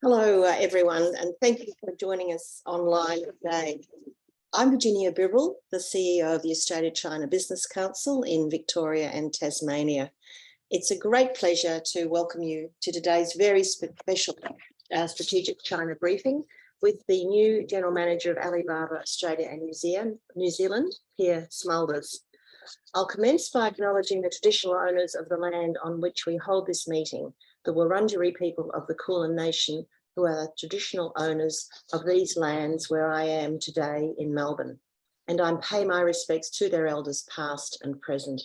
Hello, everyone, and thank you for joining us online today. I'm Virginia Bibble, the CEO of the Australia-China Business Council in Victoria and Tasmania. It's a great pleasure to welcome you to today's very special strategic China briefing with the new General Manager of Alibaba Australia and New Zealand, Pier Smulders. I'll commence by acknowledging the traditional owners of the land on which we hold this meeting, the Wurundjeri people of the Kulin Nation, who are the traditional owners of these lands where I am today in Melbourne. And I pay my respects to their elders past and present.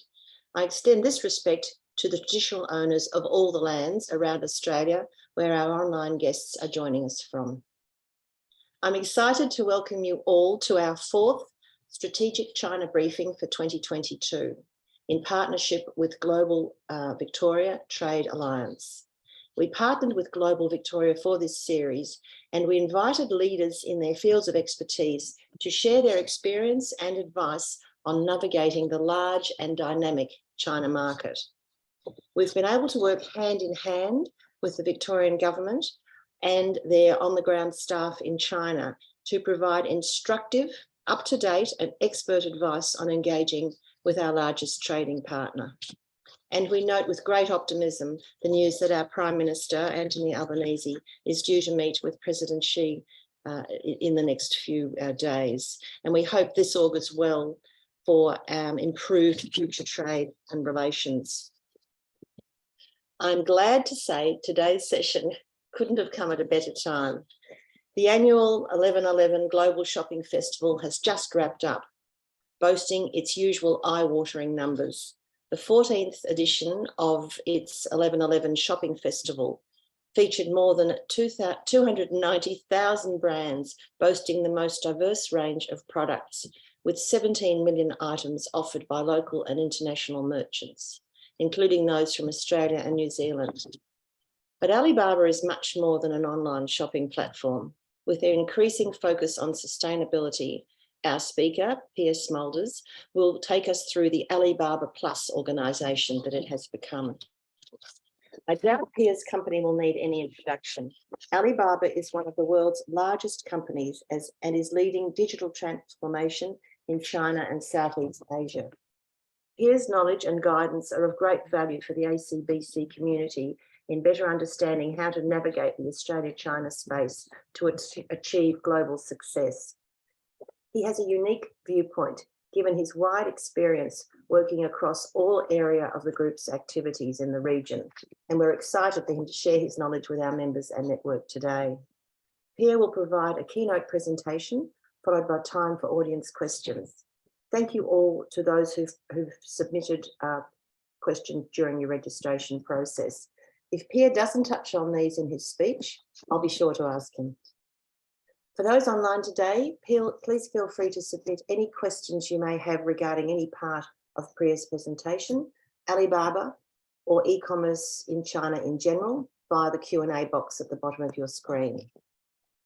I extend this respect to the traditional owners of all the lands around Australia where our online guests are joining us from. I'm excited to welcome you all to our fourth Strategic China Briefing for 2022 in partnership with Global Victoria Trade Alliance. We partnered with Global Victoria for this series, and we invited leaders in their fields of expertise to share their experience and advice on navigating the large and dynamic China market. We've been able to work hand in hand with the Victorian government and their on-the-ground staff in China to provide instructive, up-to-date and expert advice on engaging with our largest trading partner. And we note with great optimism the news that our Prime Minister, Anthony Albanese, is due to meet with President Xi in the next few days. And we hope this augurs well for improved future trade and relations. I'm glad to say today's session couldn't have come at a better time. The annual 11.11 Global Shopping Festival has just wrapped up, boasting its usual eye-watering numbers. The 14th edition of its 11.11 Shopping Festival featured more than 290,000 brands, boasting the most diverse range of products, with 17 million items offered by local and international merchants, including those from Australia and New Zealand. But Alibaba is much more than an online shopping platform. With their increasing focus on sustainability, our speaker, Pier Smulders, will take us through the Alibaba Plus organisation that it has become. I doubt Pier's company will need any introduction. Alibaba is one of the world's largest companies and is leading digital transformation in China and Southeast Asia. Pier's knowledge and guidance are of great value for the ACBC community in better understanding how to navigate the Australia-China space to achieve global success. He has a unique viewpoint, given his wide experience working across all areas of the group's activities in the region, and we're excited for him to share his knowledge with our members and network today. Pier will provide a keynote presentation, followed by time for audience questions. Thank you all to those who've submitted questions during your registration process. If Pier doesn't touch on these in his speech, I'll be sure to ask him. For those online today, please feel free to submit any questions you may have regarding any part of Pier's presentation, Alibaba, or e-commerce in China in general via the Q&A box at the bottom of your screen.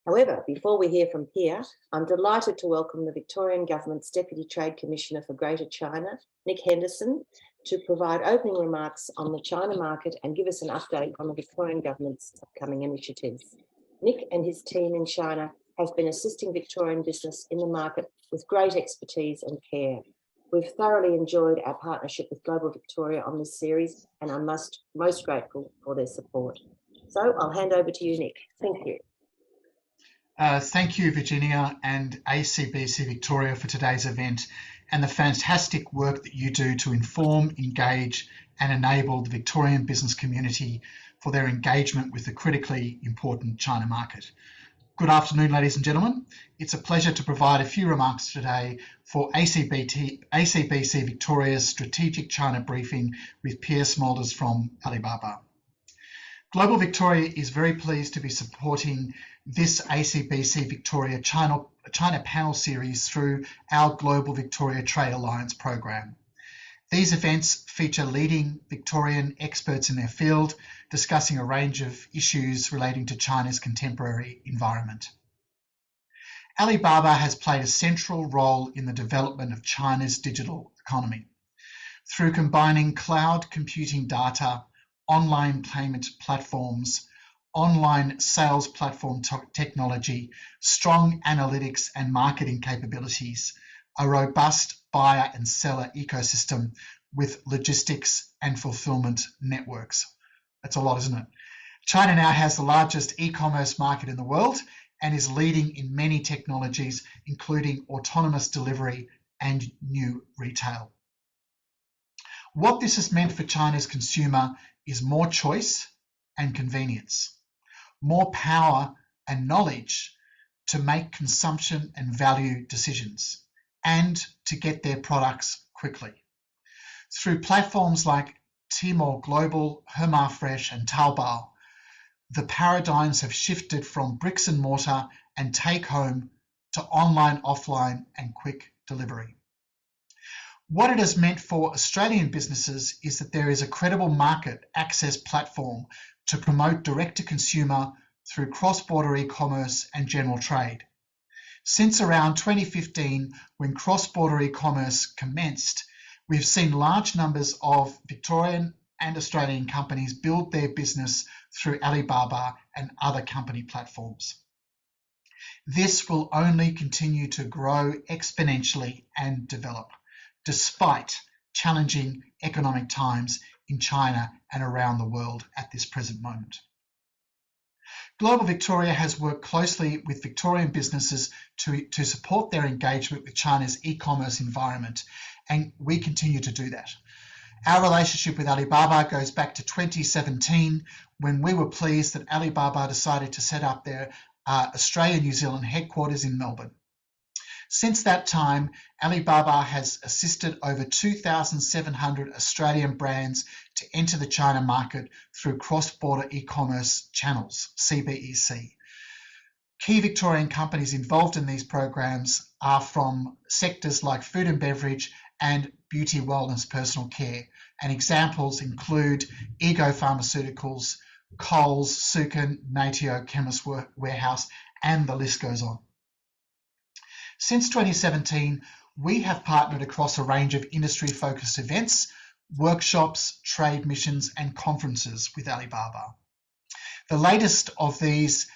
However, before we hear from Pier, I'm delighted to welcome the Victorian Government's Deputy Trade Commissioner for Greater China, Nick Henderson, to provide opening remarks on the China market and give us an update on the Victorian Government's upcoming initiatives. Nick and his team in China have been assisting Victorian business in the market with great expertise and care. We've thoroughly enjoyed our partnership with Global Victoria on this series, and I'm most grateful for their support. So I'll hand over to you, Nick. Thank you. Thank you, Virginia and ACBC Victoria, for today's event and the fantastic work that you do to inform, engage and enable the Victorian business community for their engagement with the critically important China market. Good afternoon, ladies and gentlemen. It's a pleasure to provide a few remarks today for ACBC Victoria's Strategic China Briefing with Pier Smulders from Alibaba. Global Victoria is very pleased to be supporting this ACBC Victoria China panel series through our Global Victoria Trade Alliance program. These events feature leading Victorian experts in their field, discussing a range of issues relating to China's contemporary environment. Alibaba has played a central role in the development of China's digital economy. Through combining cloud computing data, online payment platforms, online sales platform technology, strong analytics and marketing capabilities, a robust buyer and seller ecosystem with logistics and fulfillment networks. That's a lot, isn't it? China now has the largest e-commerce market in the world and is leading in many technologies, including autonomous delivery and new retail. What this has meant for China's consumer is more choice and convenience, more power and knowledge to make consumption and value decisions, and to get their products quickly. Through platforms like Tmall Global, Hema Fresh and Taobao, the paradigms have shifted from bricks and mortar and take home to online, offline and quick delivery. What it has meant for Australian businesses is that there is a credible market access platform to promote direct-to-consumer through cross-border e-commerce and general trade. Since around 2015, when cross-border e-commerce commenced, we've seen large numbers of Victorian and Australian companies build their business through Alibaba and other company platforms. This will only continue to grow exponentially and develop, despite challenging economic times in China and around the world at this present moment. Global Victoria has worked closely with Victorian businesses to support their engagement with China's e-commerce environment, and we continue to do that. Our relationship with Alibaba goes back to 2017, when we were pleased that Alibaba decided to set up their Australia-New Zealand headquarters in Melbourne. Since that time, Alibaba has assisted over 2,700 Australian brands to enter the China market through cross-border e-commerce channels, CBEC. Key Victorian companies involved in these programs are from sectors like food and beverage and beauty, wellness, personal care, and examples include Ego Pharmaceuticals, Coles, Sukin, Natio, Chemist Warehouse, and the list goes on. Since 2017, we have partnered across a range of industry-focused events, workshops, trade missions, and conferences with Alibaba. The latest of these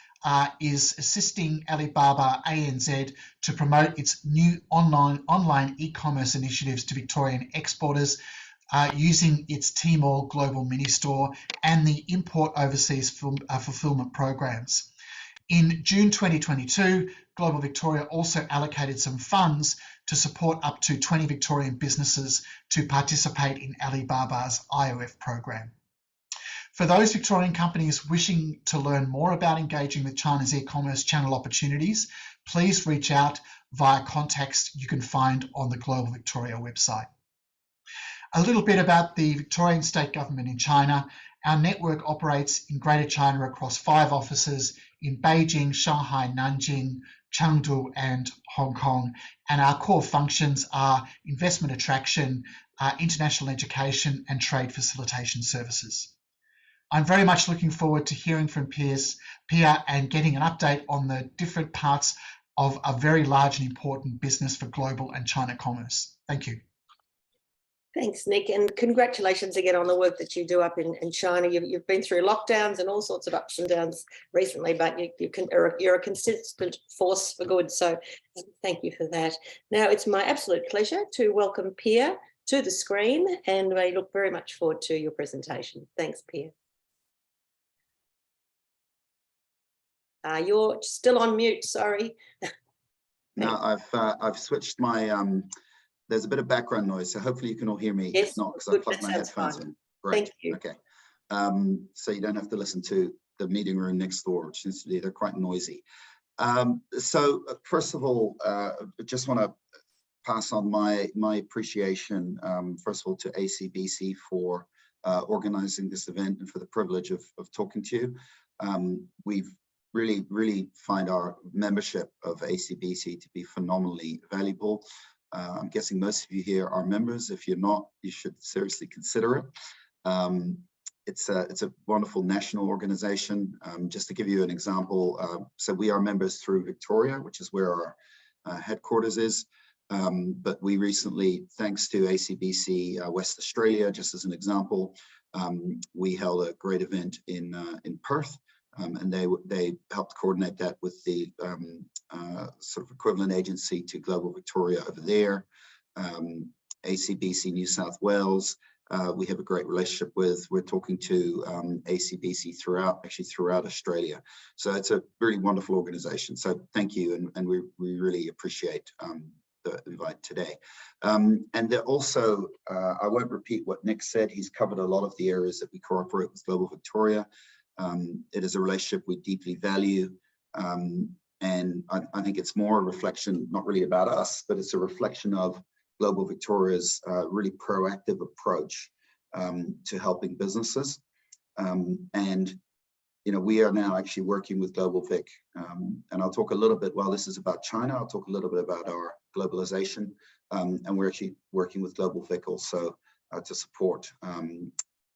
is assisting Alibaba ANZ to promote its new online e-commerce initiatives to Victorian exporters using its Tmall Global Mini Store and the Import Overseas Fulfillment programs. In June 2022, Global Victoria also allocated some funds to support up to 20 Victorian businesses to participate in Alibaba's IOF program. For those Victorian companies wishing to learn more about engaging with China's e-commerce channel opportunities, please reach out via contacts you can find on the Global Victoria website. A little bit about the Victorian state government in China. Our network operates in Greater China across 5 offices in Beijing, Shanghai, Nanjing, Chengdu and Hong Kong, and our core functions are investment attraction, international education and trade facilitation services. I'm very much looking forward to hearing from Pier and getting an update on the different parts of a very large and important business for global and China commerce. Thank you. Thanks, Nick, and congratulations again on the work that you do up in China. You've been through lockdowns and all sorts of ups and downs recently, but you're a consistent force for good, so thank you for that. Now, it's my absolute pleasure to welcome Pier to the screen, and we look very much forward to your presentation. Thanks, Pier. You're still on mute, sorry. No, I've switched my, there's a bit of background noise, so hopefully you can all hear me. Yes, if not, because I plugged my headphones in. Great. Thank you. Okay. So you don't have to listen to the meeting room next door, which seems to be, they're quite noisy. So first of all, I just want to pass on my appreciation, first of all, to ACBC for organizing this event and for the privilege of talking to you. We've really find our membership of ACBC to be phenomenally valuable. I'm guessing most of you here are members. If you're not, you should seriously consider it. It's a wonderful national organization. Just to give you an example, so we are members through Victoria, which is where our headquarters is. But we recently, thanks to ACBC West Australia, just as an example, we held a great event in Perth, and they helped coordinate that with the sort of equivalent agency to Global Victoria over there. ACBC New South Wales, we have a great relationship with. We're talking to ACBC throughout Australia. So it's a really wonderful organization. So thank you, and we really appreciate the invite today. And there also, I won't repeat what Nick said. He's covered a lot of the areas that we cooperate with Global Victoria. It is a relationship we deeply value. And I think it's more a reflection, not really about us, but it's a reflection of Global Victoria's really proactive approach to helping businesses. And we are now actually working with Global Vic. And I'll talk a little bit, while this is about China, I'll talk a little bit about our globalization. And we're actually working with Global Vic also to support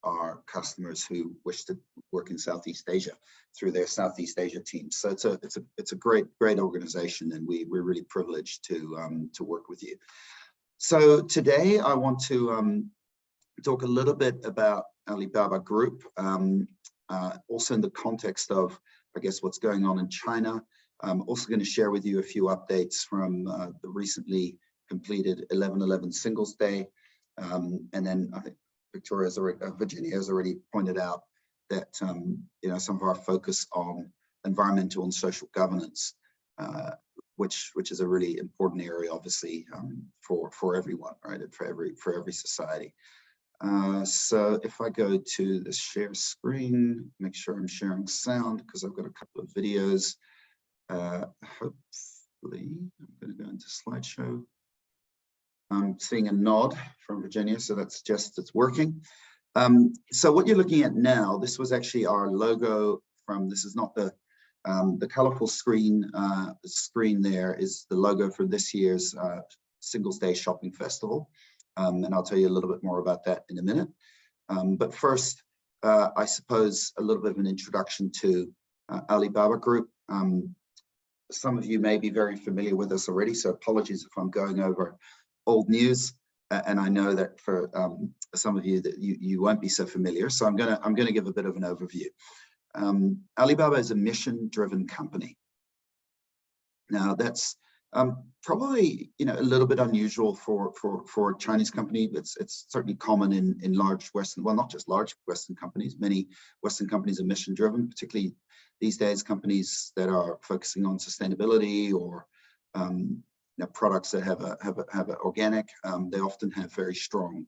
our customers who wish to work in Southeast Asia through their Southeast Asia teams. So it's a great organization, and we're really privileged to work with you. So today I want to talk a little bit about Alibaba Group, also in the context of, I guess, what's going on in China. I'm also going to share with you a few updates from the recently completed 11/11 Singles Day, and then I think Virginia has already pointed out that some of our focus on environmental and social governance, which is a really important area, obviously, for everyone, right, and for every society. So if I go to the share screen, make sure I'm sharing sound, because I've got a couple of videos. Hopefully, I'm going to go into slideshow. I'm seeing a nod from Virginia, so that's just, it's working. So what you're looking at now, this was actually our logo from, this is not the colorful screen. The screen there is the logo for this year's Singles Day Shopping Festival. And I'll tell you a little bit more about that in a minute. But first, I suppose a little bit of an introduction to Alibaba Group. Some of you may be very familiar with us already, so apologies if I'm going over old news. And I know that for some of you that you won't be so familiar, so I'm gonna give a bit of an overview. Alibaba is a mission-driven company. Now that's probably a little bit unusual for a Chinese company. It's certainly common in large Western, well, not just large Western companies. Many Western companies are mission-driven, particularly these days. Companies that are focusing on sustainability or products that have a organic, they often have very strong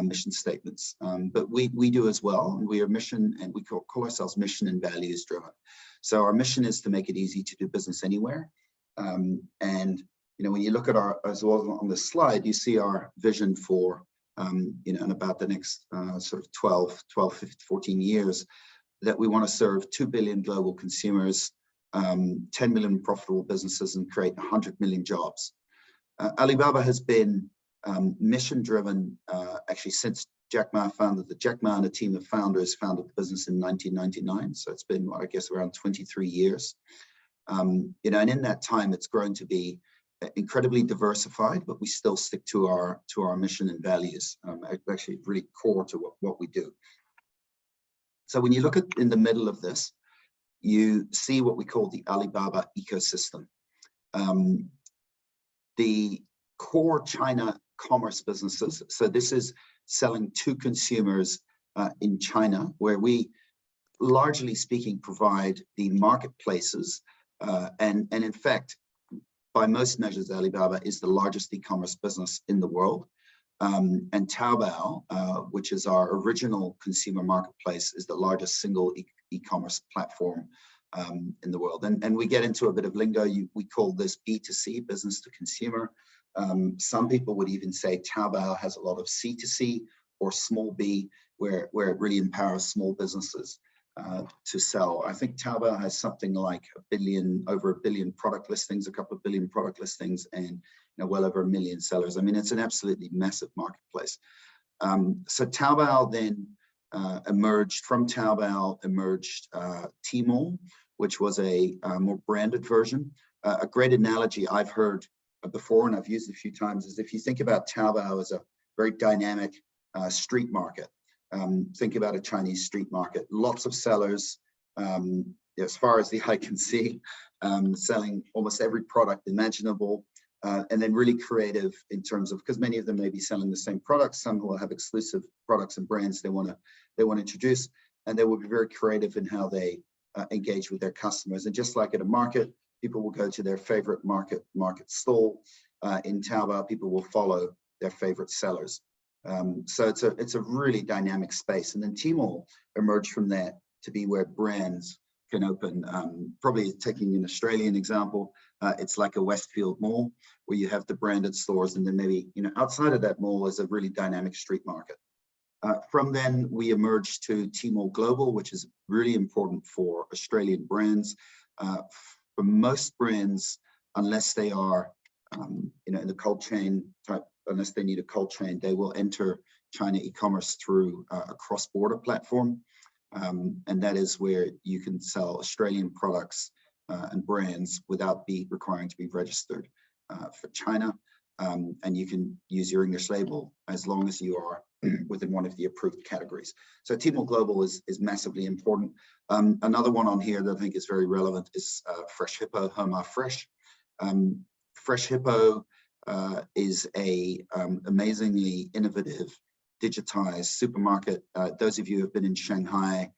mission statements. But we do as well, and we are mission, and we call ourselves mission and values driven. So our mission is to make it easy to do business anywhere. And when you look at our, as well on this slide, you see our vision for in about the next sort of 12, 15, 14 years, that we want to serve 2 billion global consumers, 10 million profitable businesses, and create 100 million jobs. Alibaba has been mission-driven actually since Jack Ma founded the Jack Ma and a team of founders founded the business in 1999. So it's been, I guess, around 23 years. And in that time, it's grown to be incredibly diversified, but we still stick to our mission and values. Actually, really core to what we do. So when you look at in the middle of this, you see what we call the Alibaba ecosystem. The core China commerce businesses. So this is selling to consumers in China, where we, largely speaking, provide the marketplaces. And in fact, by most measures, Alibaba is the largest e-commerce business in the world. And Taobao, which is our original consumer marketplace, is the largest single e-commerce platform in the world. And we get into a bit of lingo. We call this B2C, business to consumer. Some people would even say Taobao has a lot of C2C or small b, where it really empowers small businesses to sell. I think Taobao has something like over a billion product listings, a couple of billion product listings, and well over 1 million sellers. I mean, it's an absolutely massive marketplace. So Taobao then from Taobao emerged Tmall, which was a more branded version. A great analogy I've heard before, and I've used a few times, is if you think about Taobao as a very dynamic street market. Think about a Chinese street market, lots of sellers, as far as the eye can see, selling almost every product imaginable, and then really creative in terms of, because many of them may be selling the same products, some will have exclusive products and brands they want to introduce, and they will be very creative in how they engage with their customers. And just like at a market, people will go to their favorite market stall. In Taobao, people will follow their favorite sellers. So it's a really dynamic space. And then Tmall emerged from that to be where brands can open. Probably taking an Australian example, it's like a Westfield mall where you have the branded stores, and then maybe outside of that mall is a really dynamic street market. From then we emerged to Tmall Global, which is really important for Australian brands. For most brands, unless they are in the cold chain type, unless they need a cold chain, they will enter China e-commerce through a cross-border platform. And that is where you can sell Australian products and brands without requiring to be registered for China. And you can use your English label as long as you are within one of the approved categories. So Tmall Global is massively important. Another one on here that I think is very relevant is Fresh Hippo, Homa Fresh. Fresh Hippo is a amazingly innovative, digitized supermarket. Those of you who have been in Shanghai,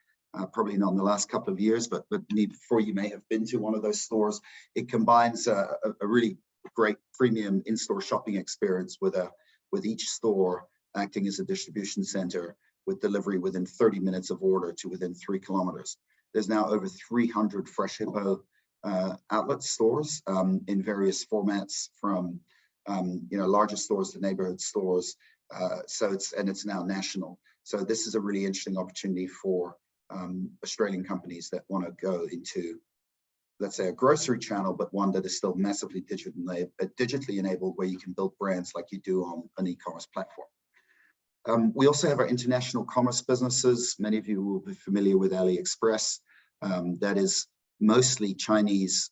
probably not in the last couple of years, but before, you may have been to one of those stores. It combines a really great premium in-store shopping experience with each store acting as a distribution center, with delivery within 30 minutes of order to within 3 kilometers. There's now over 300 Fresh Hippo outlet stores in various formats, from larger stores to neighborhood stores. So it's now national. So this is a really interesting opportunity for Australian companies that want to go into, let's say, a grocery channel, but one that is still massively digitally enabled, where you can build brands like you do on an e-commerce platform. We also have our international commerce businesses. Many of you will be familiar with AliExpress. That is mostly Chinese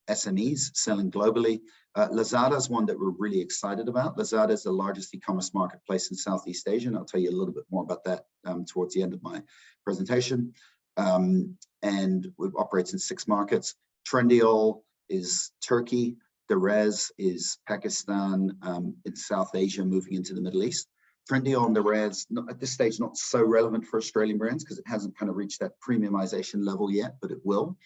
SMEs selling globally. Lazada is one that we're really excited about. Lazada is the largest e-commerce marketplace in Southeast Asia, and I'll tell you a little bit more about that towards the end of my presentation. And it operates in 6 markets. Trendyol is Turkey. Derez is Pakistan, in South Asia, moving into the Middle East. Trendyol and Derez, at this stage, not so relevant for Australian brands because it hasn't kind of reached that premiumization level yet, but it will.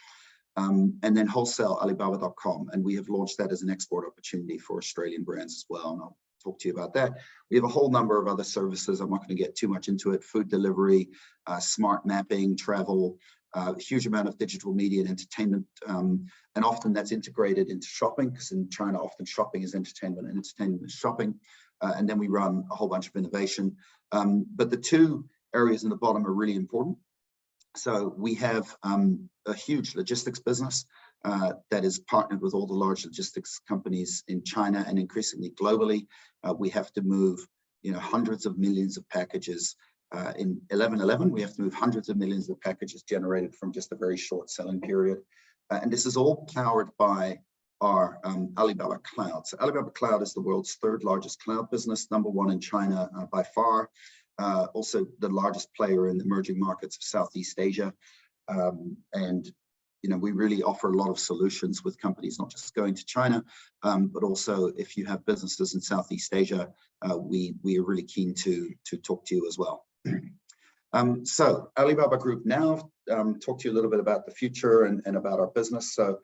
And then wholesale, Alibaba.com, and we have launched that as an export opportunity for Australian brands as well, and I'll talk to you about that. We have a whole number of other services. I'm not going to get too much into it. Food delivery, smart mapping, travel, a huge amount of digital media and entertainment, and often that's integrated into shopping, because in China often shopping is entertainment and entertainment is shopping. And then we run a whole bunch of innovation. But the 2 areas in the bottom are really important. So we have a huge logistics business that is partnered with all the large logistics companies in China and increasingly globally. We have to move hundreds of millions of packages. In 11/11, we have to move hundreds of millions of packages generated from just a very short selling period. And this is all powered by our Alibaba Cloud. So Alibaba Cloud is the world's 3rd largest cloud business, #1 in China by far. Also the largest player in the emerging markets of Southeast Asia. And we really offer a lot of solutions with companies, not just going to China, but also if you have businesses in Southeast Asia, we are really keen to talk to you as well. So Alibaba Group now, talk to you a little bit about the future and about our business. So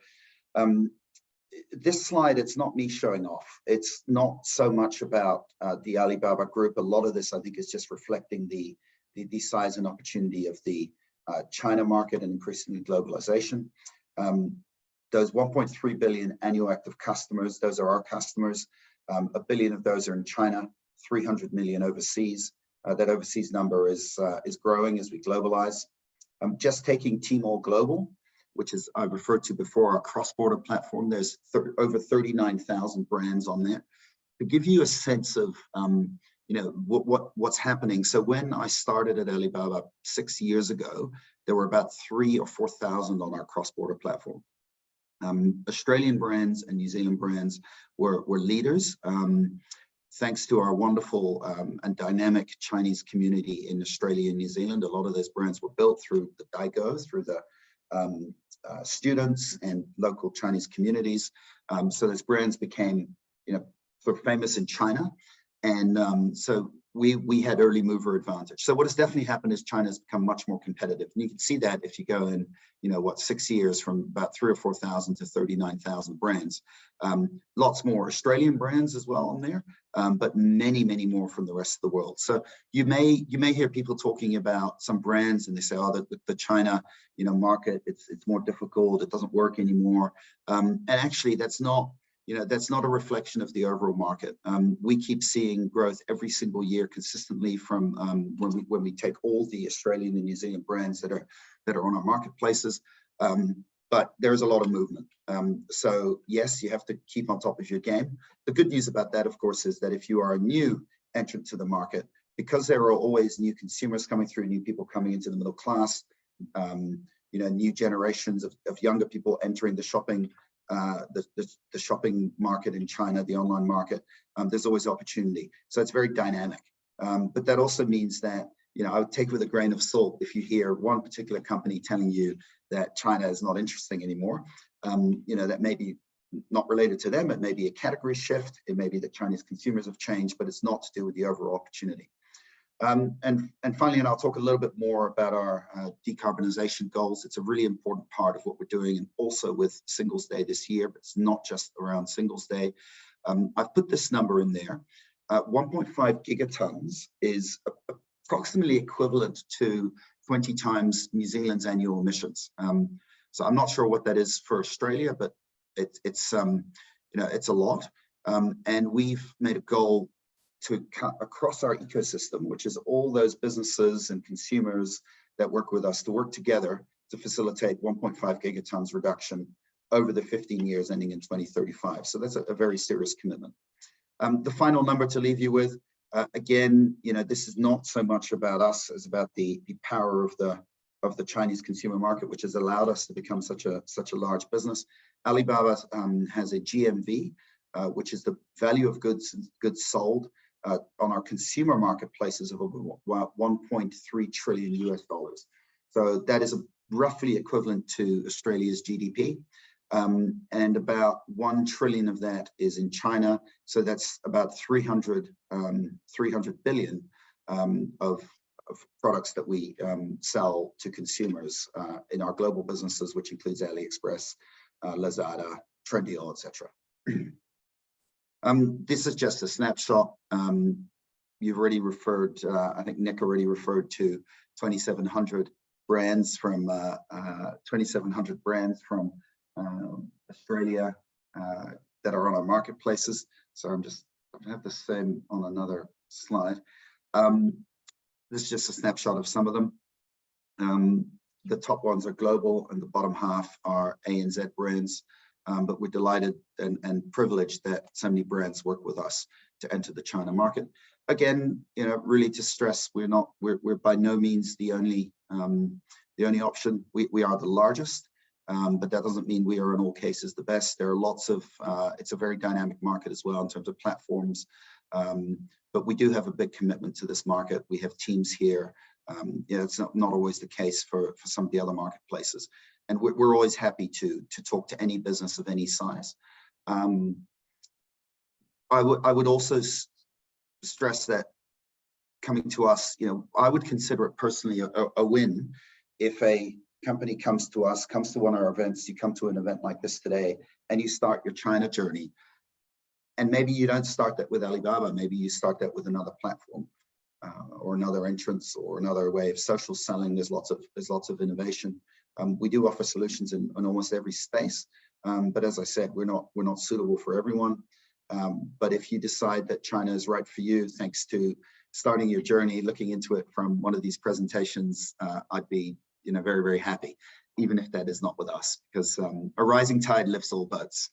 this slide, it's not me showing off. It's not so much about the Alibaba Group. A lot of this, I think, is just reflecting the size and opportunity of the China market and increasingly globalization. Those 1.3 billion annual active customers, those are our customers. 1 billion of those are in China, 300 million overseas. That overseas number is growing as we globalize. Just taking Tmall Global, which is I referred to before, our cross-border platform. There's over 39,000 brands on there. To give you a sense of what's happening. So when I started at Alibaba 6 years ago, there were about 3,000 or 4,000 on our cross-border platform. Australian brands and New Zealand brands were leaders. Thanks to our wonderful and dynamic Chinese community in Australia and New Zealand, a lot of those brands were built through the Daigou, through the students and local Chinese communities. So those brands became, sort of famous in China. And so we had early mover advantage. So what has definitely happened is China has become much more competitive. And you can see that if you go in, 6 years from about 3,000 or 4,000 to 39,000 brands. Lots more Australian brands as well on there, but many, many more from the rest of the world. So you may hear people talking about some brands and they say, oh, the China, market, it's more difficult, it doesn't work anymore. And actually that's not a reflection of the overall market. We keep seeing growth every single year consistently from when we take all the Australian and New Zealand brands that are on our marketplaces. But there's a lot of movement. So yes, you have to keep on top of your game. The good news about that, of course, is that if you are a new entrant to the market, because there are always new consumers coming through, new people coming into the middle class, new generations of younger people entering the shopping the shopping market in China, the online market, there's always opportunity. So it's very dynamic. But that also means that, I would take with a grain of salt if you hear one particular company telling you that China is not interesting anymore. That may be not related to them. It may be a category shift. It may be that Chinese consumers have changed, but it's not to do with the overall opportunity. And finally, and I'll talk a little bit more about our decarbonization goals. It's a really important part of what we're doing, and also with Singles Day this year, but it's not just around Singles Day. I've put this number in there. 1.5 gigatons is approximately equivalent to 20 times New Zealand's annual emissions. So I'm not sure what that is for Australia, but it's a lot. And we've made a goal to cut across our ecosystem, which is all those businesses and consumers that work with us, to work together to facilitate 1.5 gigatons reduction over the 15 years ending in 2035. So that's a very serious commitment. The final number to leave you with, again, this is not so much about us as about the power of the Chinese consumer market, which has allowed us to become such a large business. Alibaba has a GMV, which is the value of goods sold on our consumer marketplaces of about 1.3 trillion US dollars. So that is roughly equivalent to Australia's GDP. And about 1 trillion of that is in China. So that's about 300 billion of products that we sell to consumers in our global businesses, which includes AliExpress, Lazada, Trendyol, etc. This is just a snapshot. You've already referred, I think Nick already referred to 2,700 brands from Australia that are on our marketplaces. So I have the same on another slide. This is just a snapshot of some of them. The top ones are global and the bottom half are ANZ brands. But we're delighted and privileged that so many brands work with us to enter the China market. Again, really to stress, we're by no means the only option. We are the largest, but that doesn't mean we are in all cases the best. There are lots of, it's a very dynamic market as well in terms of platforms. But we do have a big commitment to this market. We have teams here. It's not always the case for some of the other marketplaces. And we're always happy to talk to any business of any size. I would also stress that coming to us, I would consider it personally a win if a company comes to us, comes to one of our events, you come to an event like this today, and you start your China journey. And maybe you don't start that with Alibaba, maybe you start that with another platform or another entrance or another way of social selling. There's lots of innovation. We do offer solutions in almost every space, but as I said, we're not suitable for everyone. But if you decide that China is right for you, thanks to starting your journey, looking into it from one of these presentations, I'd be very, very happy, even if that is not with us, because a rising tide lifts all boats.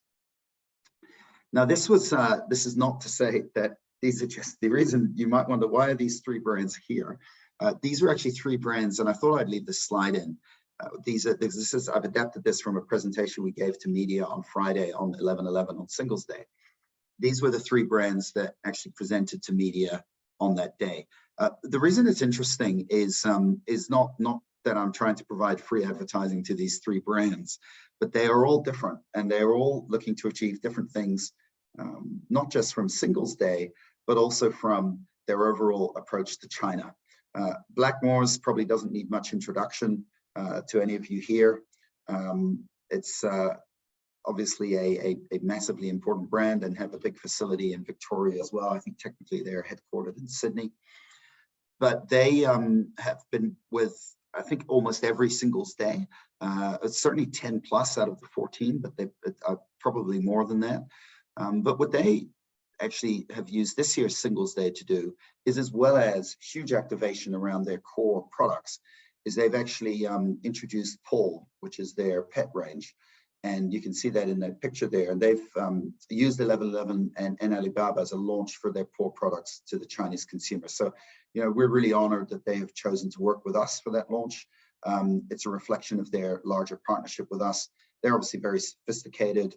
Now, this is not to say that these are just the reason. You might wonder, why are these three brands here? These are actually three brands, and I thought I'd leave this slide in. I've adapted this from a presentation we gave to media on Friday on 11/11 on Singles Day. These were the three brands that actually presented to media on that day. The reason it's interesting is not that I'm trying to provide free advertising to these 3 brands, but they are all different and they're all looking to achieve different things, not just from Singles Day, but also from their overall approach to China. Blackmores probably doesn't need much introduction to any of you here. It's obviously a massively important brand and have a big facility in Victoria as well. I think technically they're headquartered in Sydney, but they have been with, I think, almost every Singles Day. It's certainly 10 plus out of the 14, but they are probably more than that. But what they actually have used this year's Singles Day to do is, as well as huge activation around their core products, is they've actually introduced Paul, which is their pet range. And you can see that in that picture there. And they've used 1111 and Alibaba as a launch for their Paul products to the Chinese consumer. So, you know, we're really honored that they have chosen to work with us for that launch. It's a reflection of their larger partnership with us. They're obviously very sophisticated.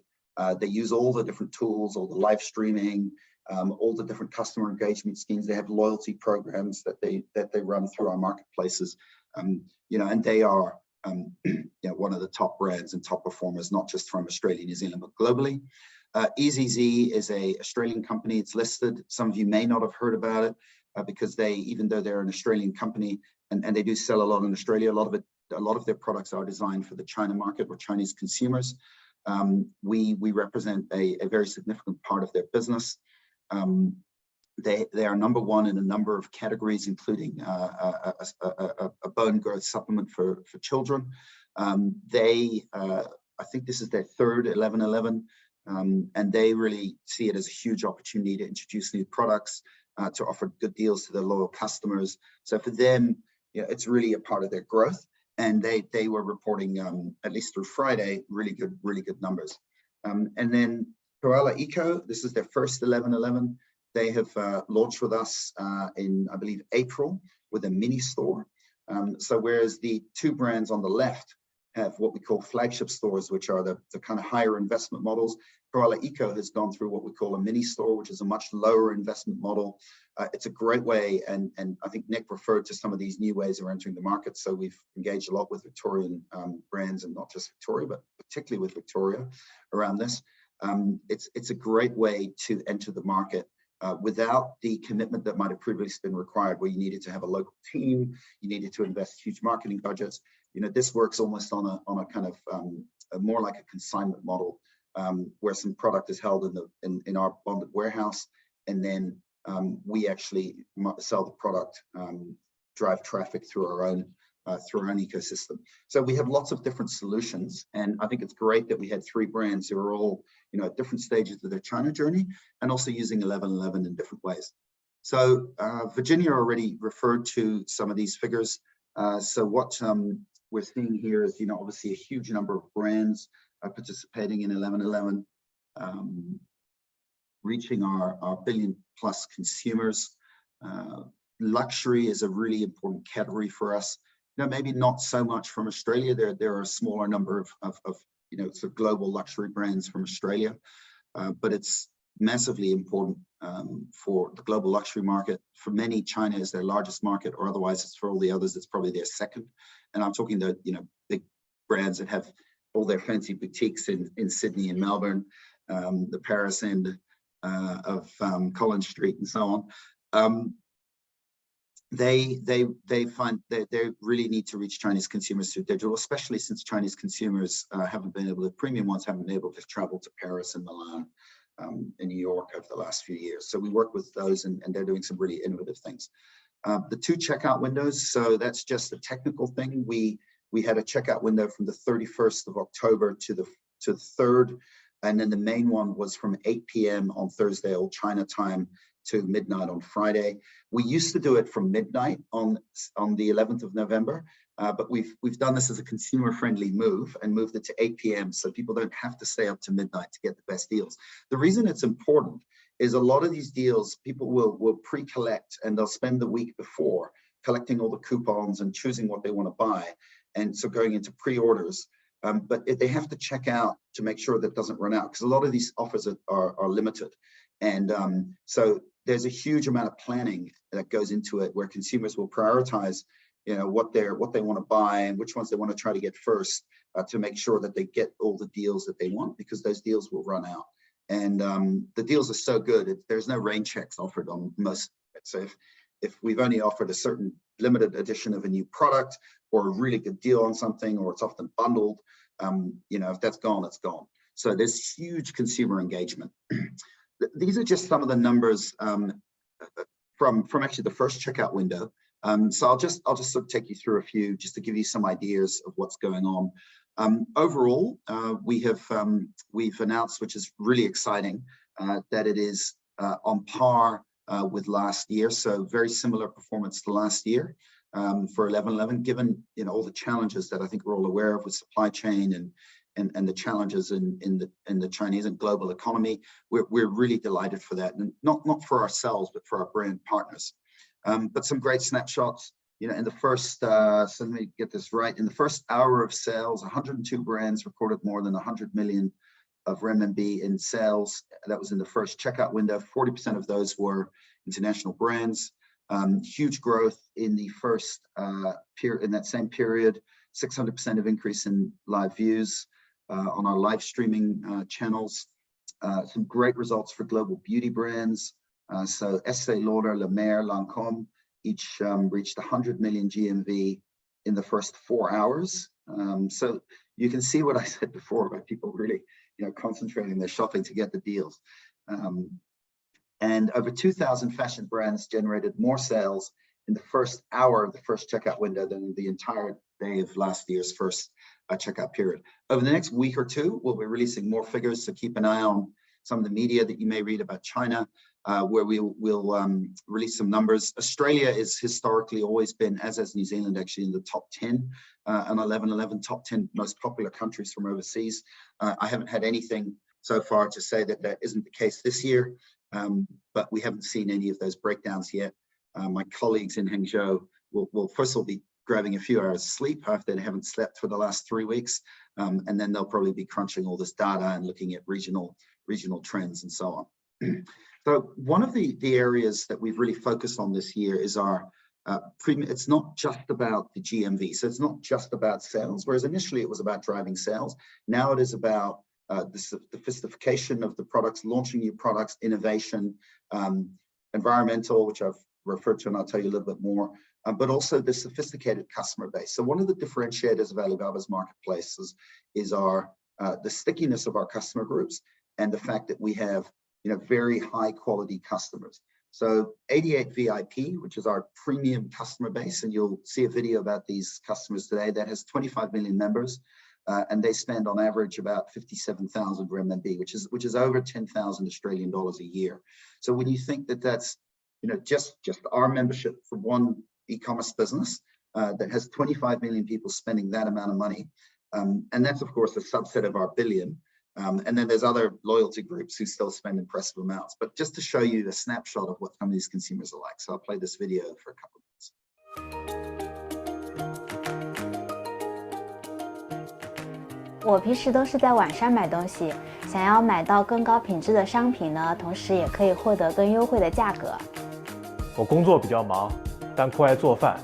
They use all the different tools, all the live streaming, all the different customer engagement schemes. They have loyalty programs that they run through our marketplaces. You know, and they are you know, one of the top brands and top performers, not just from Australia, New Zealand, but globally. EZZ is an Australian company. It's listed. Some of you may not have heard about it because they, even though they're an Australian company and they do sell a lot in Australia, a lot of their products are designed for the China market or Chinese consumers. We represent a very significant part of their business. They are number 1 in a number of categories, including a bone growth supplement for children. I think this is their 3rd 1111, and they really see it as a huge opportunity to introduce new products, to offer good deals to their loyal customers. So for them, you know, it's really a part of their growth. And they were reporting, at least through Friday, really good numbers. And then Koala Eco, this is their first 1111. They have launched with us in, I believe, April with a mini store. So whereas the 2 brands on the left have what we call flagship stores, which are the kind of higher investment models, Koala Eco has gone through what we call a mini store, which is a much lower investment model. It's a great way, and I think Nick referred to some of these new ways of entering the market. So we've engaged a lot with Victorian brands, and not just Victoria, but particularly with Victoria around this. It's a great way to enter the market without the commitment that might have previously been required, where you needed to have a local team, you needed to invest huge marketing budgets. You know, this works almost on a kind of more like a consignment model, where some product is held in our bonded warehouse, and then we actually sell the product, drive traffic through our own ecosystem. So we have lots of different solutions, and I think it's great that we had 3 brands who are all, you know, at different stages of their China journey, and also using 1111 in different ways. So Virginia already referred to some of these figures. So what we're seeing here is, you know, obviously a huge number of brands participating in 1111, reaching our billion plus consumers. Luxury is a really important category for us. You know, maybe not so much from Australia. There are a smaller number of you know, sort of global luxury brands from Australia, but it's massively important for the global luxury market. For many, China is their largest market, or otherwise it's for all the others, it's probably their second. And I'm talking the, you know, big brands that have all their fancy boutiques in Sydney and Melbourne, the Paris end of Collins Street and so on. They find that they really need to reach Chinese consumers through digital, especially since Chinese consumers haven't been able to, premium ones haven't been able to travel to Paris and Milan and New York over the last few years. So we work with those, and they're doing some really innovative things. The 2 checkout windows, so that's just a technical thing. We had a checkout window from the 31st of October to the 3rd, and then the main one was from 8 p.m. on Thursday, old China time, to midnight on Friday. We used to do it from midnight on the 11th of November, but we've done this as a consumer-friendly move and moved it to 8 p.m. so people don't have to stay up to midnight to get the best deals. The reason it's important is a lot of these deals people will pre-collect, and they'll spend the week before collecting all the coupons and choosing what they want to buy, and so going into pre-orders. But they have to check out to make sure that doesn't run out, because a lot of these offers are limited. And so there's a huge amount of planning that goes into it, where consumers will prioritize what they want to buy and which ones they want to try to get first, to make sure that they get all the deals that they want, because those deals will run out. And the deals are so good, there's no rain checks offered on most. So if we've only offered a certain limited edition of a new product or a really good deal on something, or it's often bundled, if that's gone, it's gone. So there's huge consumer engagement. These are just some of the numbers from actually the first checkout window. So I'll just sort of take you through a few just to give you some ideas of what's going on. Overall, we've announced, which is really exciting, that it is on par with last year. So very similar performance to last year for 11/11, given all the challenges that I think we're all aware of with supply chain and the challenges in the Chinese and global economy. We're really delighted for that, and not for ourselves, but for our brand partners. But some great snapshots. In the first, so let me get this right. In the first hour of sales, 102 brands recorded more than 100 million of renminbi in sales. That was in the first checkout window. 40% of those were international brands. Huge growth in the first in that same period. 600% of increase in live views on our live streaming channels. Some great results for global beauty brands. So Estée Lauder, La Mer, Lancôme each reached 100 million GMV in the first 4 hours. So you can see what I said before about people really concentrating their shopping to get the deals. And over 2,000 fashion brands generated more sales in the first hour of the first checkout window than the entire day of last year's first checkout period. Over the next week or two, we'll be releasing more figures, so keep an eye on some of the media that you may read about China, where we'll release some numbers. Australia is historically always been, as has New Zealand, actually in the top 10 on 11/11, top 10 most popular countries from overseas. I haven't had anything so far to say that isn't the case this year, but we haven't seen any of those breakdowns yet. My colleagues in Hangzhou will first of all be grabbing a few hours of sleep after they haven't slept for the last 3 weeks, and then they'll probably be crunching all this data and looking at regional trends and so on. So one of the areas that we've really focused on this year is our premium. It's not just about the GMV, so it's not just about sales, whereas initially it was about driving sales. Now it is about the sophistication of the products, launching new products, innovation, environmental, which I've referred to, and I'll tell you a little bit more, but also the sophisticated customer base. So one of the differentiators of Alibaba's marketplaces is the stickiness of our customer groups and the fact that we have very high quality customers. So 88 VIP, which is our premium customer base, and you'll see a video about these customers today, that has 25 million members, and they spend on average about 57,000 RMB, which is over 10,000 Australian dollars a year. So when you think that that's just our membership for one e-commerce business that has 25 million people spending that amount of money, and that's of course a subset of our billion. And then there's other loyalty groups who still spend impressive amounts. But just to show you the snapshot of what some of these consumers are like. So I'll play this video for a couple of minutes. 我平时都是在网上买东西，想要买到更高品质的商品呢，同时也可以获得更优惠的价格。我工作比较忙，但酷爱做饭，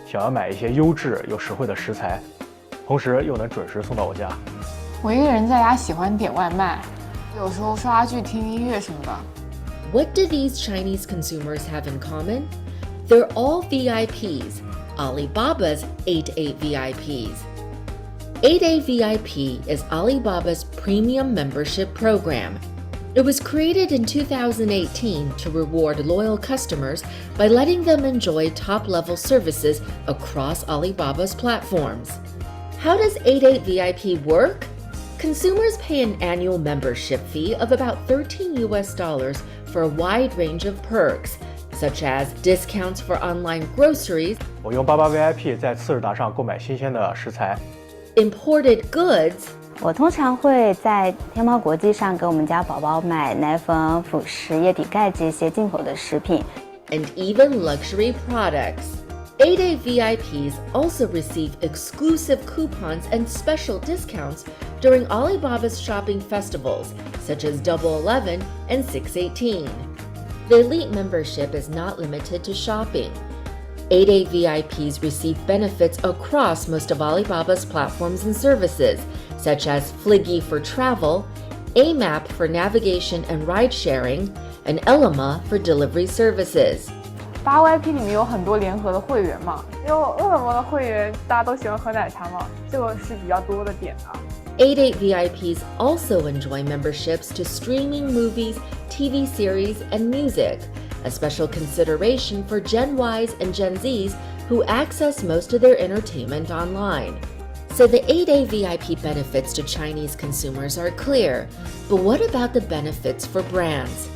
想要买一些优质又实惠的食材，同时又能准时送到我家。 我一个人在家喜欢点外卖，有时候刷剧、听音乐什么的。What do these Chinese consumers have in common? They're all VIPs, Alibaba's 88 VIPs. 88 VIP is Alibaba's premium membership program. It was created in 2018 to reward loyal customers by letting them enjoy top-level services across Alibaba's platforms. How does 88 VIP work? Consumers pay an annual membership fee of about $13 for a wide range of perks, such as discounts for online groceries, 我用88 VIP 在次日达上购买新鲜的食材。 imported goods, 我通常会在天猫国际上给我们家宝宝买奶粉、辅食、液体钙这些进口的食品 and even luxury products. 88 VIPs also receive exclusive coupons and special discounts during Alibaba's shopping festivals, such as Double 11 and 618. The elite membership is not limited to shopping. 8A VIPs receive benefits across most of Alibaba's platforms and services, such as Fliggy for travel, Amap for navigation and ride sharing, and Ele.me for delivery services. 8VIP 里面有很多联合的会员嘛，因为饿了么的会员大家都喜欢喝奶茶嘛，这个是比较多的点的。8A VIPs also enjoy memberships to streaming movies, TV series, and music, a special consideration for Gen Ys and Gen Zs who access most of their entertainment online. So the 8A VIP benefits to Chinese consumers are clear, but what about the benefits for brands?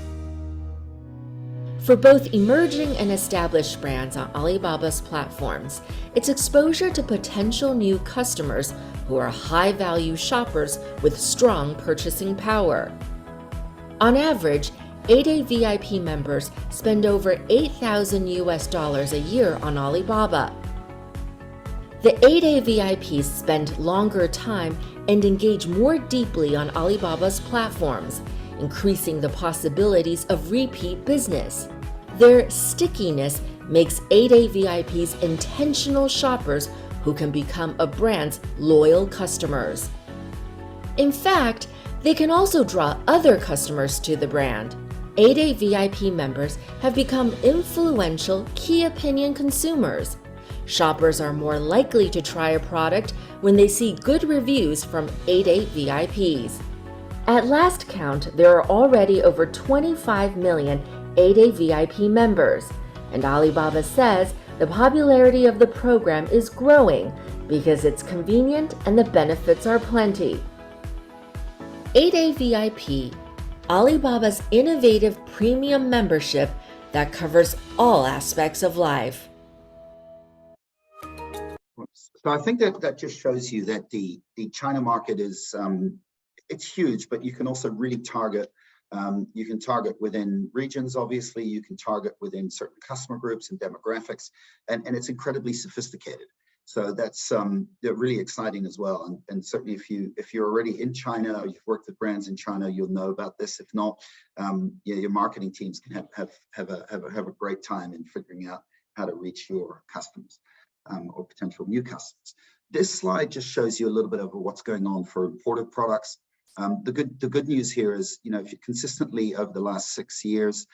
For both emerging and established brands on Alibaba's platforms, it's exposure to potential new customers who are high-value shoppers with strong purchasing power. On average, 8A VIP members spend over $8,000 a year on Alibaba. The 8A VIPs spend longer time and engage more deeply on Alibaba's platforms, increasing the possibilities of repeat business. Their stickiness makes 8A VIPs intentional shoppers who can become a brand's loyal customers. In fact, they can also draw other customers to the brand. 8A VIP members have become influential key opinion consumers. Shoppers are more likely to try a product when they see good reviews from 8A VIPs. At last count, there are already over 25 million 8A VIP members, and Alibaba says the popularity of the program is growing because it's convenient and the benefits are plenty. 8A VIP, Alibaba's innovative premium membership that covers all aspects of life. So I think that just shows you that the China market is it's huge, but you can also really target. You can target within regions, obviously. You can target within certain customer groups and demographics, and it's incredibly sophisticated. So that's really exciting as well. And certainly, if you're already in China or you've worked with brands in China, you'll know about this. If not, your marketing teams can have a great time in figuring out how to reach your customers. Or potential new customers. This slide just shows you a little bit of what's going on for imported products. The good news here is, if you consistently over the last 6 years,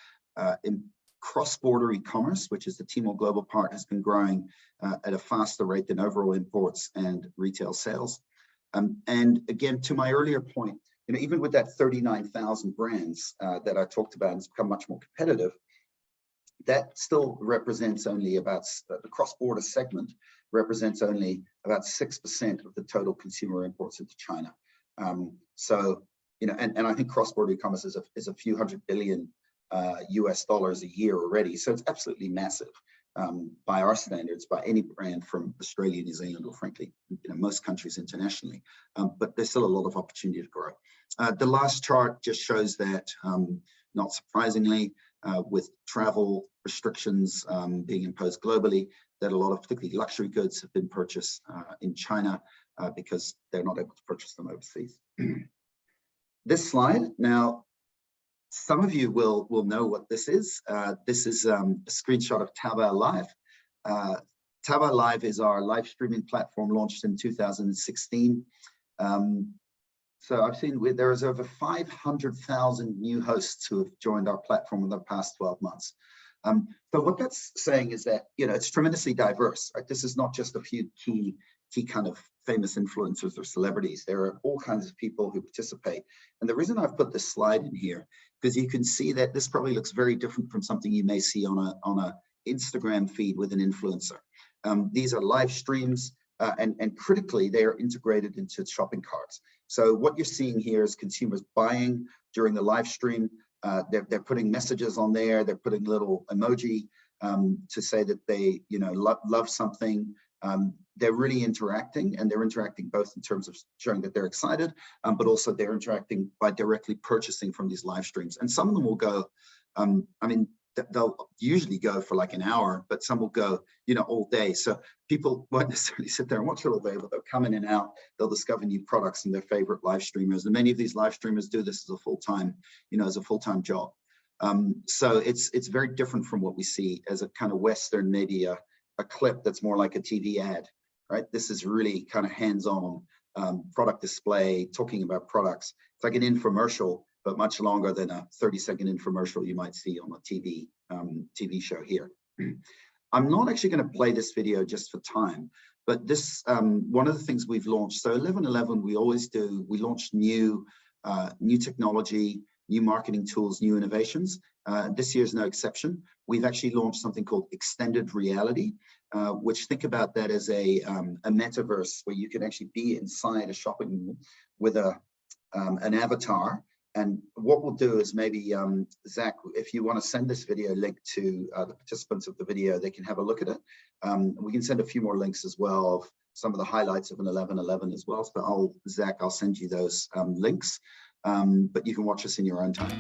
in cross-border e-commerce, which is the Tmall global part, has been growing at a faster rate than overall imports and retail sales. And again, to my earlier point, even with that 39,000 brands that I talked about, and it's become much more competitive. That still represents only about, the cross-border segment represents only about 6% of the total consumer imports into China. So, and I think cross-border e-commerce is a few $100 billion US dollars a year already. So it's absolutely massive by our standards, by any brand from Australia, New Zealand, or frankly, most countries internationally. But there's still a lot of opportunity to grow. The last chart just shows that, not surprisingly, with travel restrictions being imposed globally, that a lot of particularly luxury goods have been purchased in China because they're not able to purchase them overseas. This slide, now, some of you will know what this is. This is a screenshot of Taobao Live. Taobao Live is our live streaming platform launched in 2016. So I've seen there is over 500,000 new hosts who have joined our platform in the past 12 months. So what that's saying is that, it's tremendously diverse, right? This is not just a few key kind of famous influencers or celebrities. There are all kinds of people who participate. And the reason I've put this slide in here, because you can see that this probably looks very different from something you may see on a Instagram feed with an influencer. These are live streams. And critically, they are integrated into shopping carts. So what you're seeing here is consumers buying during the live stream. They're putting messages on there. They're putting little emoji to say that they, love something. They're really interacting, and they're interacting both in terms of showing that they're excited, but also they're interacting by directly purchasing from these live streams. And some of them will go, they'll usually go for like an hour, but some will go, all day. So people won't necessarily sit there and watch it all day, but they'll come in and out. They'll discover new products and their favorite live streamers. And many of these live streamers do this as a full-time, job. So it's very different from what we see as a kind of Western, maybe a a clip that's more like a TV ad, right? This is really kind of hands-on product display, talking about products. It's like an infomercial, but much longer than a 30-second infomercial you might see on a TV show here. I'm not actually going to play this video just for time, but this one of the things we've launched. So 11/11, we always do. We launch new technology, new marketing tools, new innovations. This year is no exception. We've actually launched something called extended reality, which, think about that as a metaverse where you can actually be inside a shopping mall with an avatar. And what we'll do is maybe, Zach, if you want to send this video link to the participants of the video, they can have a look at it. We can send a few more links as well of some of the highlights of an 11/11 as well. So Zach, I'll send you those links, but you can watch us in your own time.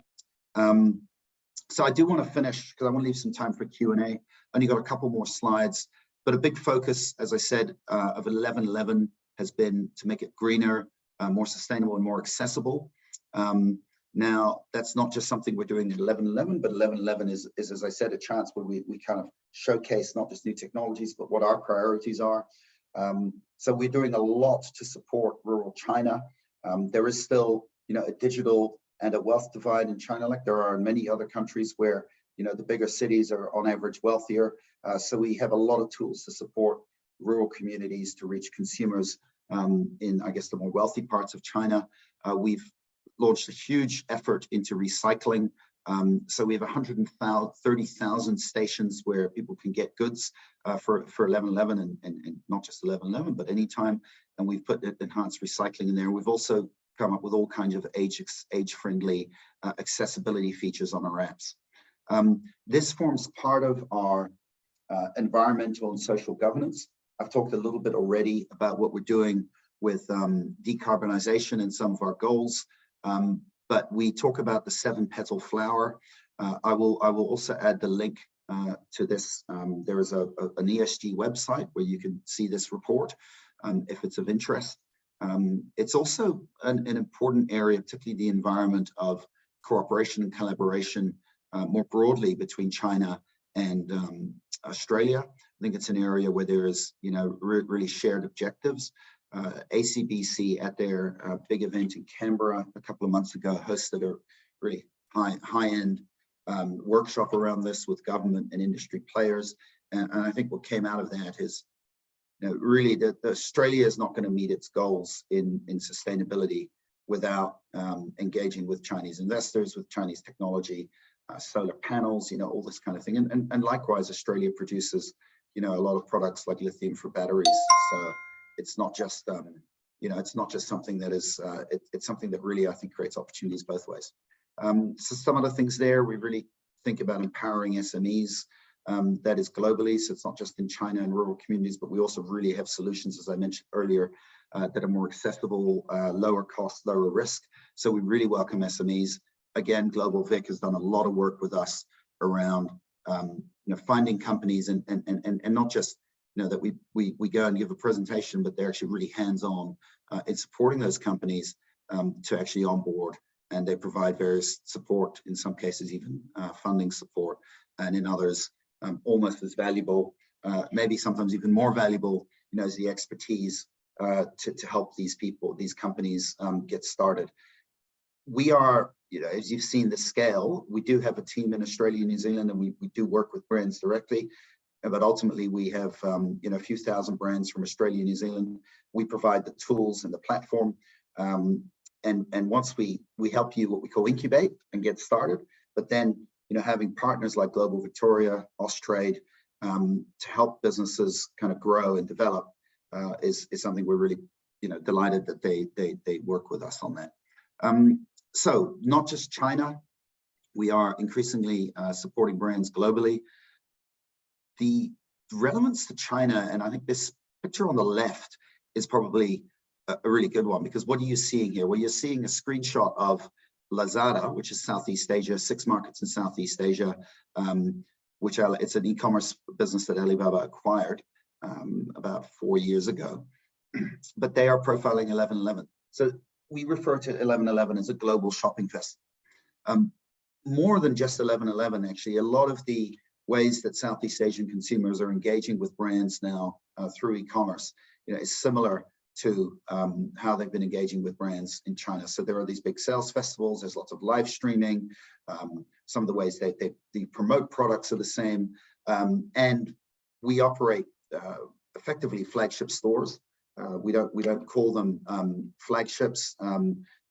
So I do want to finish because I want to leave some time for Q&A. Only got a couple more slides, but a big focus, as I said, of 11/11 has been to make it greener, more sustainable, and more accessible. Now, that's not just something we're doing at 11/11, but 11/11 is, as I said, a chance where we kind of showcase not just new technologies, but what our priorities are. So we're doing a lot to support rural China. There is still, a digital and a wealth divide in China, like there are in many other countries where, the bigger cities are on average wealthier. So we have a lot of tools to support rural communities to reach consumers in, I guess, the more wealthy parts of China. We've launched a huge effort into recycling. So we have 130,000 stations where people can get goods for 11/11 and not just 11/11, but anytime. And we've put enhanced recycling in there. We've also come up with all kinds of age-friendly accessibility features on our apps. This forms part of our environmental and social governance. I've talked a little bit already about what we're doing with decarbonization and some of our goals, but we talk about the 7-petal flower. I will also add the link to this. There is an ESG website where you can see this report if it's of interest. It's also an important area, particularly the environment of cooperation and collaboration more broadly between China and Australia. I think it's an area where there is, really shared objectives. ACBC at their big event in Canberra a couple of months ago hosted a really high-end workshop around this with government and industry players. And I think what came out of that is, really that Australia is not going to meet its goals in sustainability without engaging with Chinese investors, with Chinese technology, solar panels, all this kind of thing. And likewise, Australia produces, a lot of products like lithium for batteries. So it's not just, it's not just something that is, it's something that really, I think, creates opportunities both ways. So some of the things there, we really think about empowering SMEs. That is globally, so it's not just in China and rural communities, but we also really have solutions, as I mentioned earlier, that are more accessible, lower cost, lower risk. So we really welcome SMEs. Again, Global Vic has done a lot of work with us around finding companies and not just that we go and give a presentation, but they're actually really hands-on in supporting those companies to actually onboard, and they provide various support, in some cases even funding support, and in others almost as valuable, maybe sometimes even more valuable, is the expertise to help these people, these companies get started. We are, as you've seen the scale, we do have a team in Australia and New Zealand, and we do work with brands directly, but ultimately we have a few thousand brands from Australia and New Zealand. We provide the tools and the platform, and once we help you what we call incubate and get started, but then having partners like Global Victoria, Austrade, to help businesses kind of grow and develop is something we're really delighted that they work with us on that. So not just China, we are increasingly supporting brands globally. The relevance to China, and I think this picture on the left is probably a really good one, because what are you seeing here? Well, you're seeing a screenshot of Lazada, which is Southeast Asia, 6 markets in Southeast Asia, it's an e-commerce business that Alibaba acquired about 4 years ago. But they are profiling 11/11. So we refer to 11/11 as a global shopping festival. More than just 11/11, actually, a lot of the ways that Southeast Asian consumers are engaging with brands now through e-commerce, is similar to how they've been engaging with brands in China. So there are these big sales festivals, there's lots of live streaming, some of the ways they promote products are the same, and we operate effectively flagship stores. We don't call them flagships,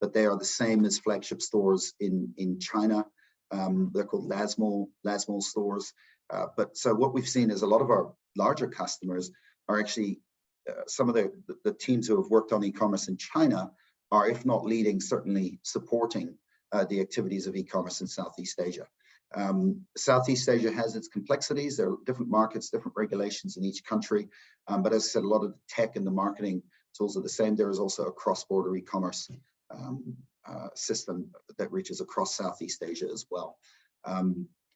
but they are the same as flagship stores in China. They're called Lasmall stores. But so what we've seen is a lot of our larger customers are actually some of the teams who have worked on e-commerce in China are, if not leading, certainly supporting the activities of e-commerce in Southeast Asia. Southeast Asia has its complexities. There are different markets, different regulations in each country. But as I said, a lot of the tech and the marketing tools are the same. There is also a cross-border e-commerce system that reaches across Southeast Asia as well.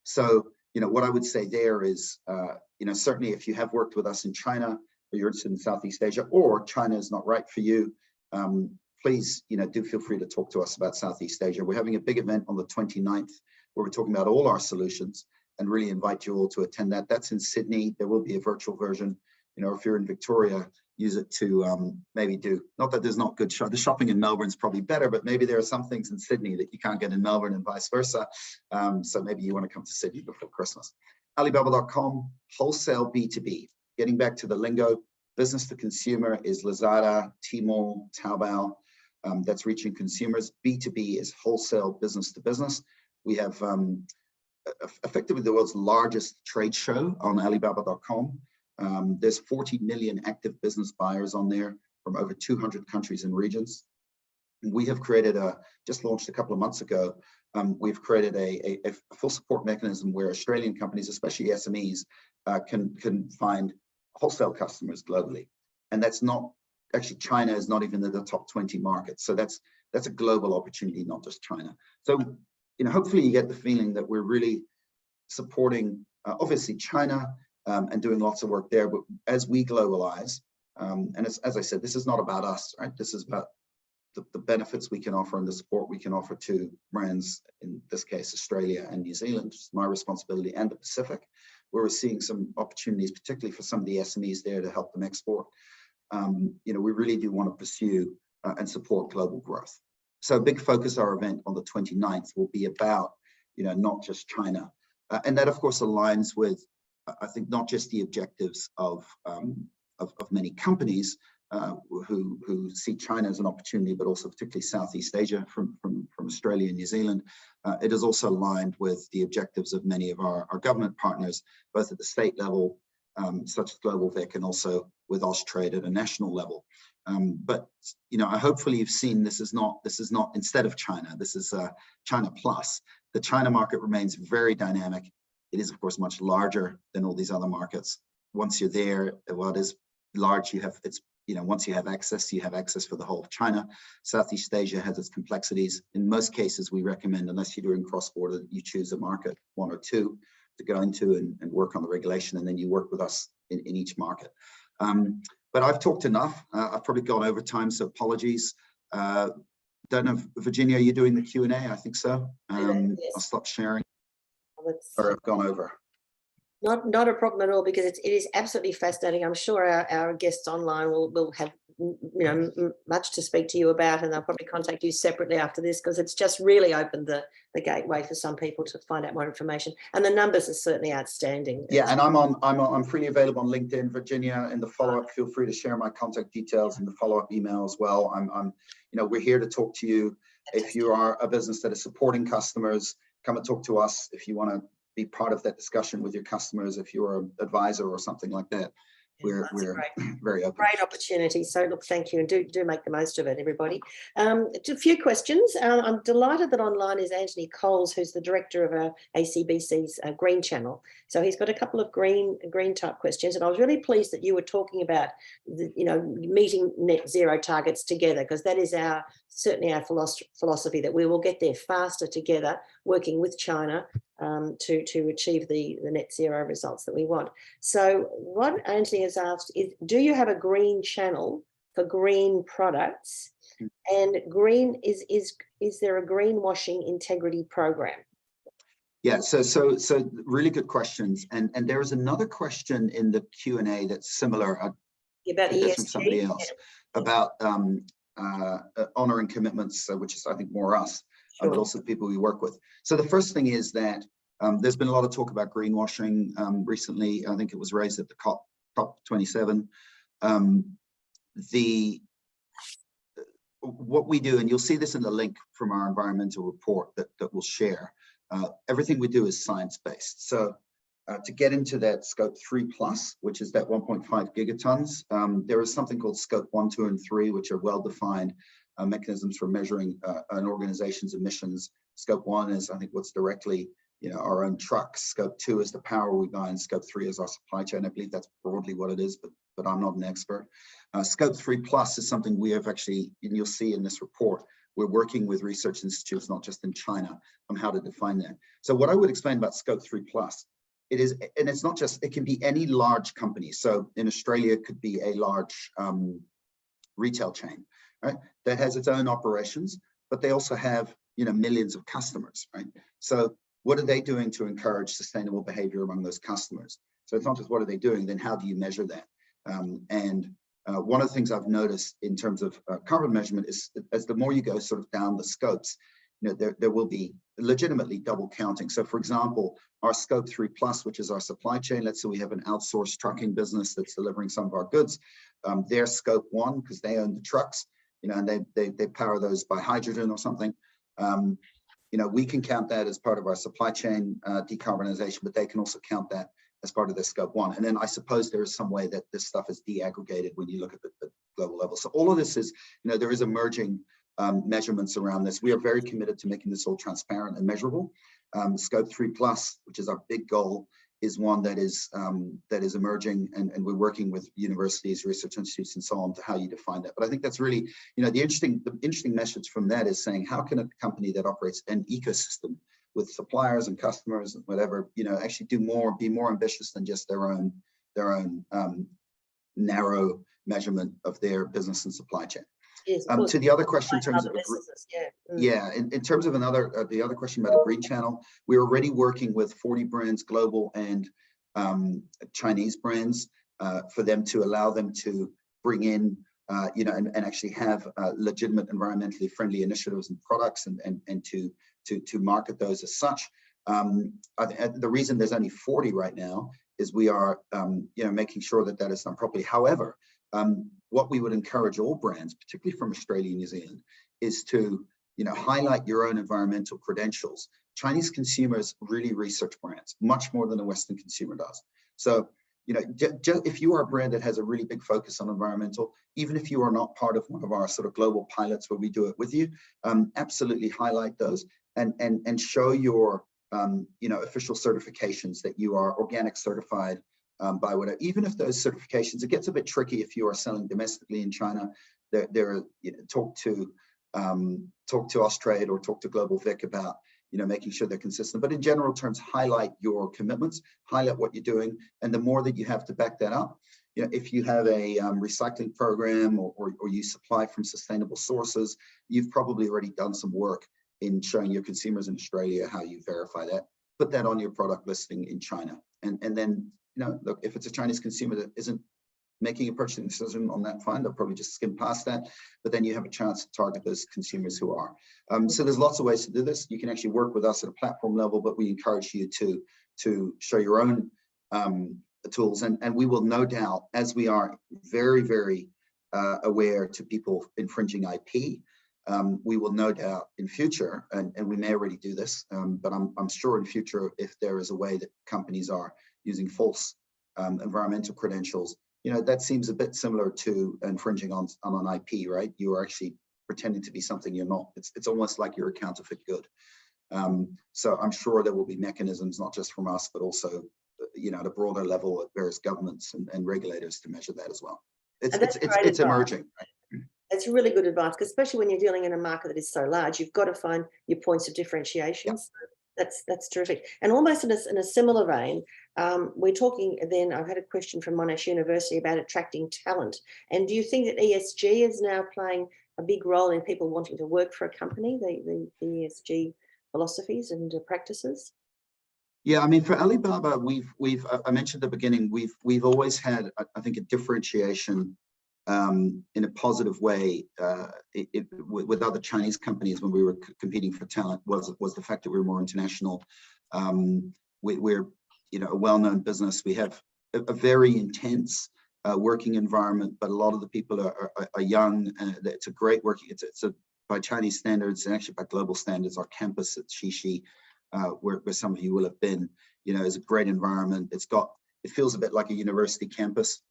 So, what I would say there is, certainly if you have worked with us in China, or you're interested in Southeast Asia, or China is not right for you, please, do feel free to talk to us about Southeast Asia. We're having a big event on the 29th where we're talking about all our solutions and really invite you all to attend that. That's in Sydney. There will be a virtual version. If you're in Victoria, use it to maybe do, not that there's not good the shopping in Melbourne is probably better, but maybe there are some things in Sydney that you can't get in Melbourne and vice versa. So maybe you want to come to Sydney before Christmas. Alibaba.com, wholesale B2B. Getting back to the lingo, business to consumer is Lazada, Tmall, Taobao. That's reaching consumers. B2B is wholesale business to business. We have effectively the world's largest trade show on Alibaba.com. There's 40 million active business buyers on there from over 200 countries and regions. We have created just launched a couple of months ago, we've created a full support mechanism where Australian companies, especially SMEs, can find wholesale customers globally. And that's not, actually China is not even in the top 20 markets. So that's a global opportunity, not just China. So, hopefully you get the feeling that we're really supporting, obviously China, and doing lots of work there, but as we globalize, and as I said, this is not about us, right? This is about the benefits we can offer and the support we can offer to brands, in this case, Australia and New Zealand, it's my responsibility, and the Pacific, where we're seeing some opportunities, particularly for some of the SMEs there to help them export. We really do want to pursue and support global growth. So a big focus of our event on the 29th will be about, not just China. And that, of course, aligns with, I think, not just the objectives of many companies who see China as an opportunity, but also particularly Southeast Asia from Australia and New Zealand. It is also aligned with the objectives of many of our government partners, both at the state level, such as Global Vic, and also with Austrade at a national level. But hopefully you've seen this is not instead of China. This is China plus. The China market remains very dynamic. It is, of course, much larger than all these other markets. Once you're there, well, it is large. Once you have access for the whole of China. Southeast Asia has its complexities. In most cases, we recommend, unless you're doing cross-border, that you choose a market, one or two, to go into and work on the regulation, and then you work with us in each market. But I've talked enough. I've probably gone over time, so apologies. Don't know, Virginia, are you doing the Q&A? I think so. Yes. I'll stop sharing. Or I've gone over. Not a problem at all, because it is absolutely fascinating. I'm sure our guests online will have much to speak to you about, and they'll probably contact you separately after this, because it's just really opened the gateway for some people to find out more information. And the numbers are certainly outstanding. Yeah, and I'm freely available on LinkedIn, Virginia. In the follow-up, feel free to share my contact details in the follow-up email as well. We're here to talk to you. If you are a business that is supporting customers, come and talk to us. If you want to be part of that discussion with your customers, if you're an advisor or something like that, we're very open. Great opportunity. So look, thank you, and do make the most of it, everybody. A few questions. I'm delighted that online is Anthony Coles, who's the director of our ACBC's Green Channel. So he's got a couple of green type questions, and I was really pleased that you were talking about meeting net zero targets together, because that is certainly our philosophy, that we will get there faster together, working with China to achieve the net zero results that we want. So what Anthony has asked is, do you have a green channel for green products? And is there a greenwashing integrity program? Yeah, so really good questions, and there is another question in the Q&A that's similar. About That's ESG? from somebody else about honor and commitments, which is I think more us, but also the people we work with. So the first thing is that there's been a lot of talk about greenwashing recently. I think it was raised at the COP27. What we do, and you'll see this in the link from our environmental report that we'll share. Everything we do is science-based. So to get into that scope 3+, which is that 1.5 gigatons, there is something called scope 1, 2, and 3, which are well-defined mechanisms for measuring an organization's emissions. Scope 1 is, I think, what's directly, our own trucks. Scope 2 is the power we buy, and scope 3 is our supply chain. I believe that's broadly what it is, but I'm not an expert. Scope 3+ is something we have actually, and you'll see in this report, we're working with research institutes, not just in China, on how to define that. So what I would explain about scope 3+, it is, and it's not just, it can be any large company. So in Australia, it could be a large retail chain, right? That has its own operations, but they also have, millions of customers, right? So what are they doing to encourage sustainable behavior among those customers? So it's not just what are they doing, then how do you measure that? One of the things I've noticed in terms of carbon measurement is as the more you go sort of down the scopes, there will be legitimately double counting. So for example, our scope 3+, which is our supply chain, let's say we have an outsourced trucking business that's delivering some of our goods, their scope 1, because they own the trucks, and they power those by hydrogen or something. We can count that as part of our supply chain decarbonization, but they can also count that as part of their scope 1. And then I suppose there is some way that this stuff is deaggregated when you look at the global level. So all of this is, there is emerging measurements around this. We are very committed to making this all transparent and measurable. Scope 3+, which is our big goal, is one that is emerging, and we're working with universities, research institutes, and so on to how you define that. But I think that's really, the interesting message from that is saying, how can a company that operates an ecosystem with suppliers and customers and whatever, actually do more, be more ambitious than just their own narrow measurement of their business and supply chain. Yes, to the other question in terms of in terms of the other question about a green channel, we're already working with 40 brands, global and Chinese brands, for them to allow them to bring in and actually have legitimate environmentally friendly initiatives and products and to market those as such. The reason there's only 40 right now is we are making sure that is done properly. However, what we would encourage all brands, particularly from Australia and New Zealand, is to highlight your own environmental credentials. Chinese consumers really research brands much more than a Western consumer does. So if you are a brand that has a really big focus on environmental, even if you are not part of one of our sort of global pilots where we do it with you, absolutely highlight those and show your official certifications that you are organic certified by whatever. Even if those certifications, it gets a bit tricky if you are selling domestically in China. Talk to Austrade or talk to Global Vic about making sure they're consistent. But in general terms, highlight your commitments, highlight what you're doing, and the more that you have to back that up. If you have a recycling program or you supply from sustainable sources, you've probably already done some work in showing your consumers in Australia how you verify that. Put that on your product listing in China, and then look, if it's a Chinese consumer that isn't making a purchasing decision on that, fine, they'll probably just skim past that, but then you have a chance to target those consumers who are. So there's lots of ways to do this. You can actually work with us at a platform level, but we encourage you to show your own tools, and we will no doubt, as we are very, very aware to people infringing IP, we will no doubt in future, and we may already do this, but I'm sure in future, if there is a way that companies are using false environmental credentials, that seems a bit similar to infringing on an IP, right? You are actually pretending to be something you're not. It's almost like you're a counterfeit good. So I'm sure there will be mechanisms, not just from us, but also, at a broader level at various governments and regulators to measure that as well. It's emerging. Right? It's really good advice, because especially when you're dealing in a market that is so large, you've got to find your points of differentiation. Yep. That's terrific. And almost in a similar vein, we're talking then, I've had a question from Monash University about attracting talent. And do you think that ESG is now playing a big role in people wanting to work for a company, the ESG philosophies and practices? Yeah, I mean, for Alibaba, I mentioned at the beginning, we've always had, I think, a differentiation in a positive way with other Chinese companies when we were competing for talent was the fact that we were more international. We're a well-known business. We have a very intense working environment, but a lot of the people are young. It's a great working. It's a by Chinese standards and actually by global standards, our campus at Xixi, where some of you will have been, is a great environment. It feels a bit like a university campus.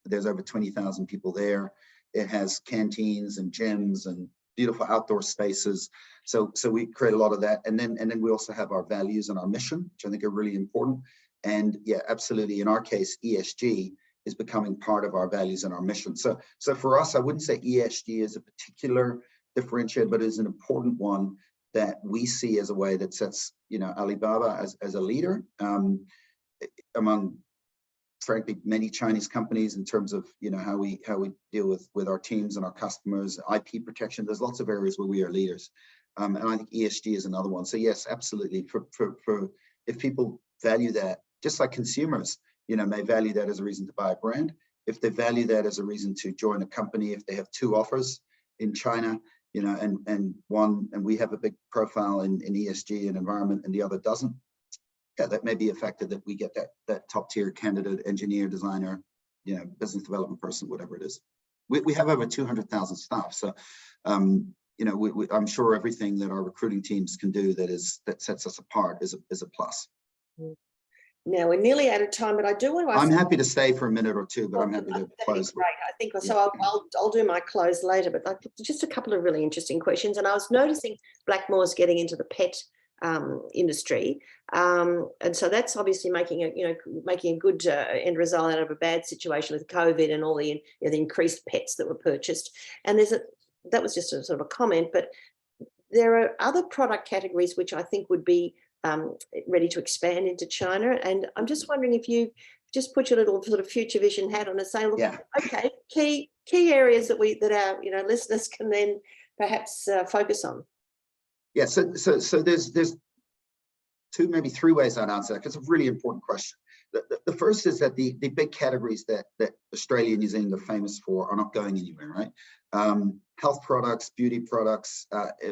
There's over 20,000 people there. It has canteens and gyms and beautiful outdoor spaces. So we create a lot of that. And then we also have our values and our mission, which I think are really important. And yeah, absolutely. In our case, ESG is becoming part of our values and our mission. So for us, I wouldn't say ESG is a particular differentiator, but is an important one that we see as a way that sets, Alibaba as a leader among, frankly, many Chinese companies in terms of, how we deal with our teams and our customers, IP protection. There's lots of areas where we are leaders. And I think ESG is another one. So yes, absolutely. For if people value that, just like consumers, may value that as a reason to buy a brand. If they value that as a reason to join a company, if they have two offers in China, and we have a big profile in ESG and environment and the other doesn't, yeah, that may be a factor that we get that top tier candidate, engineer, designer, business development person, whatever it is. We have over 200,000 staff. So, I'm sure everything that our recruiting teams can do that sets us apart is a plus. Now we're nearly out of time, but I do want to ask. I'm happy to stay for a minute or two, but I'm happy to close. Great, I think so. I'll do my close later, but just a couple of really interesting questions. And I was noticing Blackmore's getting into the pet industry, and so that's obviously making a good end result out of a bad situation with COVID and all the the increased pets that were purchased. And that was just a sort of a comment, but there are other product categories which I think would be ready to expand into China. And I'm just wondering if you just put your little sort of future vision hat on and say, look, okay, key areas that our listeners can then perhaps focus on. Yeah, so there's two, maybe three ways I'd answer that, because it's a really important question. The first is that the big categories that Australia and New Zealand are famous for are not going anywhere, right? Health products, beauty products,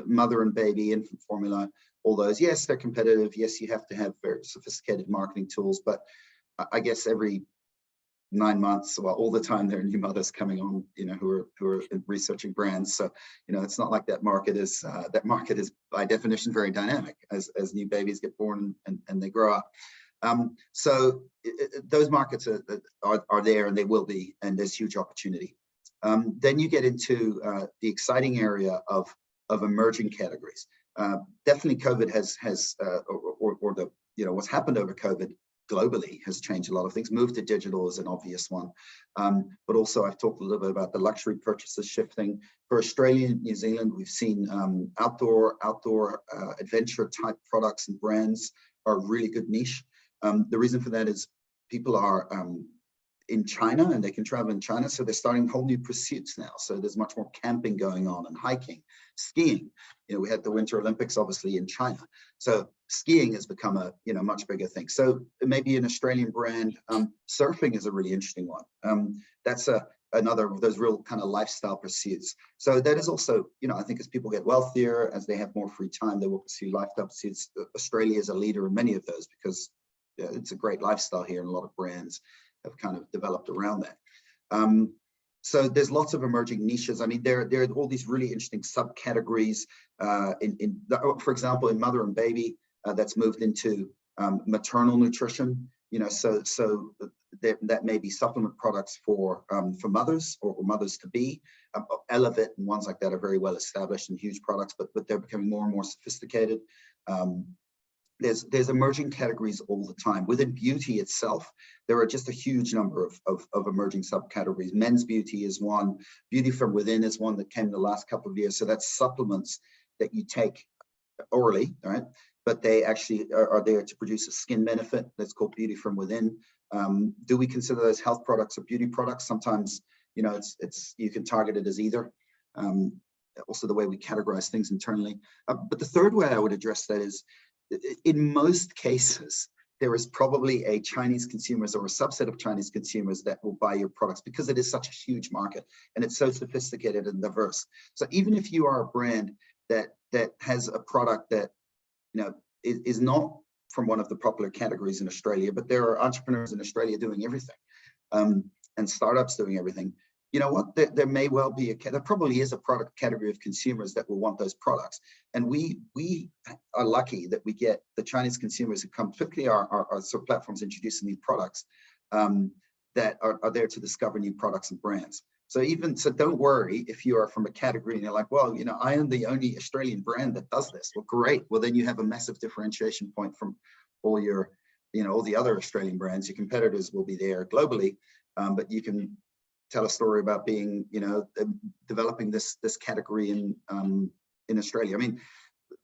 mother and baby, infant formula, all those. Yes, they're competitive. Yes, you have to have very sophisticated marketing tools, but I guess every 9 months, well, all the time there are new mothers coming on, who are researching brands. So, it's not like that market is by definition very dynamic as new babies get born and they grow up. So those markets are there, and they will be, and there's huge opportunity. Then you get into the exciting area of emerging categories. Definitely COVID has what's happened over COVID globally has changed a lot of things. Move to digital is an obvious one. But also I've talked a little bit about the luxury purchases shifting. For Australia and New Zealand, we've seen outdoor adventure type products and brands are a really good niche. The reason for that is people are in China and they can travel in China. So they're starting whole new pursuits now. So there's much more camping going on and hiking, skiing. We had the Winter Olympics obviously in China. So skiing has become a much bigger thing. So maybe an Australian brand. Surfing is a really interesting one. That's another of those real kind of lifestyle pursuits. So that is also, I think as people get wealthier, as they have more free time, they will pursue lifestyle pursuits. Australia is a leader in many of those because it's a great lifestyle here, and a lot of brands have kind of developed around that. So there's lots of emerging niches. I mean, there are all these really interesting subcategories. For example, in mother and baby, that's moved into maternal nutrition. So that may be supplement products for mothers or mothers to be. Elevate and ones like that are very well established and huge products, but they're becoming more and more sophisticated. There's emerging categories all the time. Within beauty itself, there are just a huge number of emerging subcategories. Men's beauty is one. Beauty from within is one that came in the last couple of years. So that's supplements that you take orally, right? But they actually are there to produce a skin benefit. That's called beauty from within. Do we consider those health products or beauty products? Sometimes, it's you can target it as either. Also the way we categorize things internally. But the third way I would address that is, in most cases, there is probably a Chinese consumers or a subset of Chinese consumers that will buy your products because it is such a huge market and it's so sophisticated and diverse. So even if you are a brand that has a product that, you know, is not from one of the popular categories in Australia, but there are entrepreneurs in Australia doing everything, and startups doing everything. You know what? There may well be there probably is a product category of consumers that will want those products, and we are lucky that we get the Chinese consumers who come, particularly our sort of platforms introducing new products that are there to discover new products and brands. So don't worry if you are from a category and you're like, well, you know, I am the only Australian brand that does this. Well, great. Well, then you have a massive differentiation point from all your, you know, all the other Australian brands. Your competitors will be there globally, but you can tell a story about being, you know, developing this category in Australia. I mean,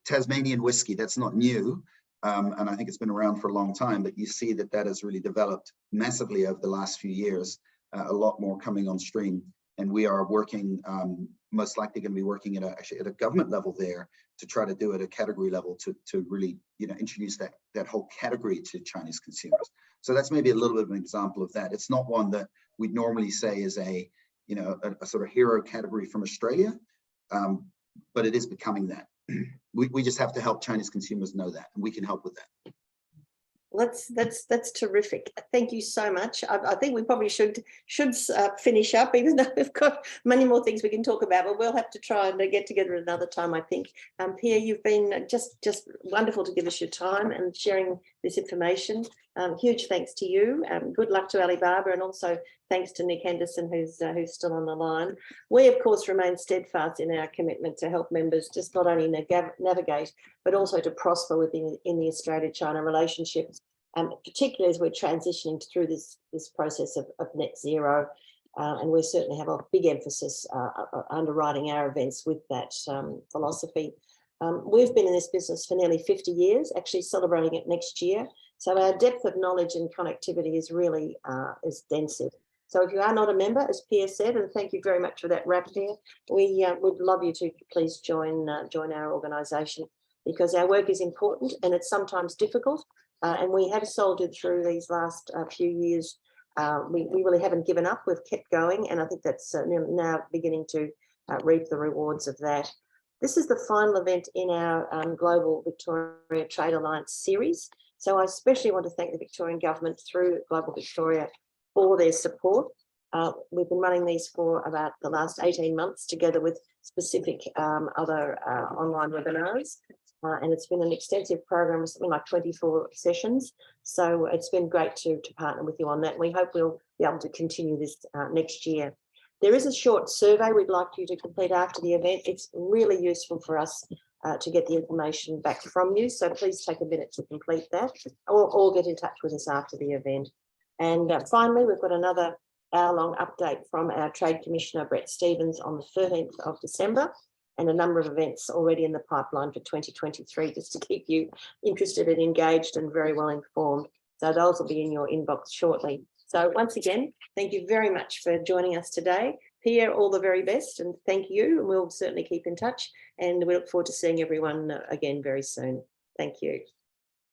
Tasmanian whiskey, that's not new. And I think it's been around for a long time, but you see that has really developed massively over the last few years. A lot more coming on stream, and we are working, most likely going to be working actually at a government level there to try to do it at a category level to really, you know, introduce that whole category to Chinese consumers. So that's maybe a little bit of an example of that. It's not one that we'd normally say is a, you know, a sort of hero category from Australia, but it is becoming that. We just have to help Chinese consumers know that, and we can help with that. That's terrific. Thank you so much. I think we probably should finish up, even though we've got many more things we can talk about, but we'll have to try and get together another time, I think. Pier, you've been just wonderful to give us your time and sharing this information. Huge thanks to you. Good luck to Alibaba, and also thanks to Nick Henderson, who's still on the line. We, of course, remain steadfast in our commitment to help members just not only navigate, but also to prosper within the Australia-China relationship, particularly as we're transitioning through this process of net zero. And we certainly have a big emphasis underwriting our events with that philosophy. We've been in this business for nearly 50 years, actually celebrating it next year. So our depth of knowledge and connectivity is really extensive. So if you are not a member, as Pier said, and thank you very much for that wrap there, we would love you to please join our organisation, because our work is important and it's sometimes difficult. And we have soldiered through these last few years. We really haven't given up. We've kept going, and I think that's now beginning to reap the rewards of that. This is the final event in our Global Victoria Trade Alliance series. So I especially want to thank the Victorian Government through Global Victoria for their support. We've been running these for about the last 18 months together with specific other online webinars. And it's been an extensive program with something like 24 sessions. So it's been great to partner with you on that. We hope we'll be able to continue this next year. There is a short survey we'd like you to complete after the event. It's really useful for us to get the information back from you. So please take a minute to complete that, or get in touch with us after the event. And finally, we've got another hour-long update from our Trade Commissioner, Brett Stevens, on the 13th of December, and a number of events already in the pipeline for 2023, just to keep you interested and engaged and very well informed. So those will be in your inbox shortly. So once again, thank you very much for joining us today. Pier, all the very best, and thank you. And we'll certainly keep in touch, and we look forward to seeing everyone again very soon. Thank you.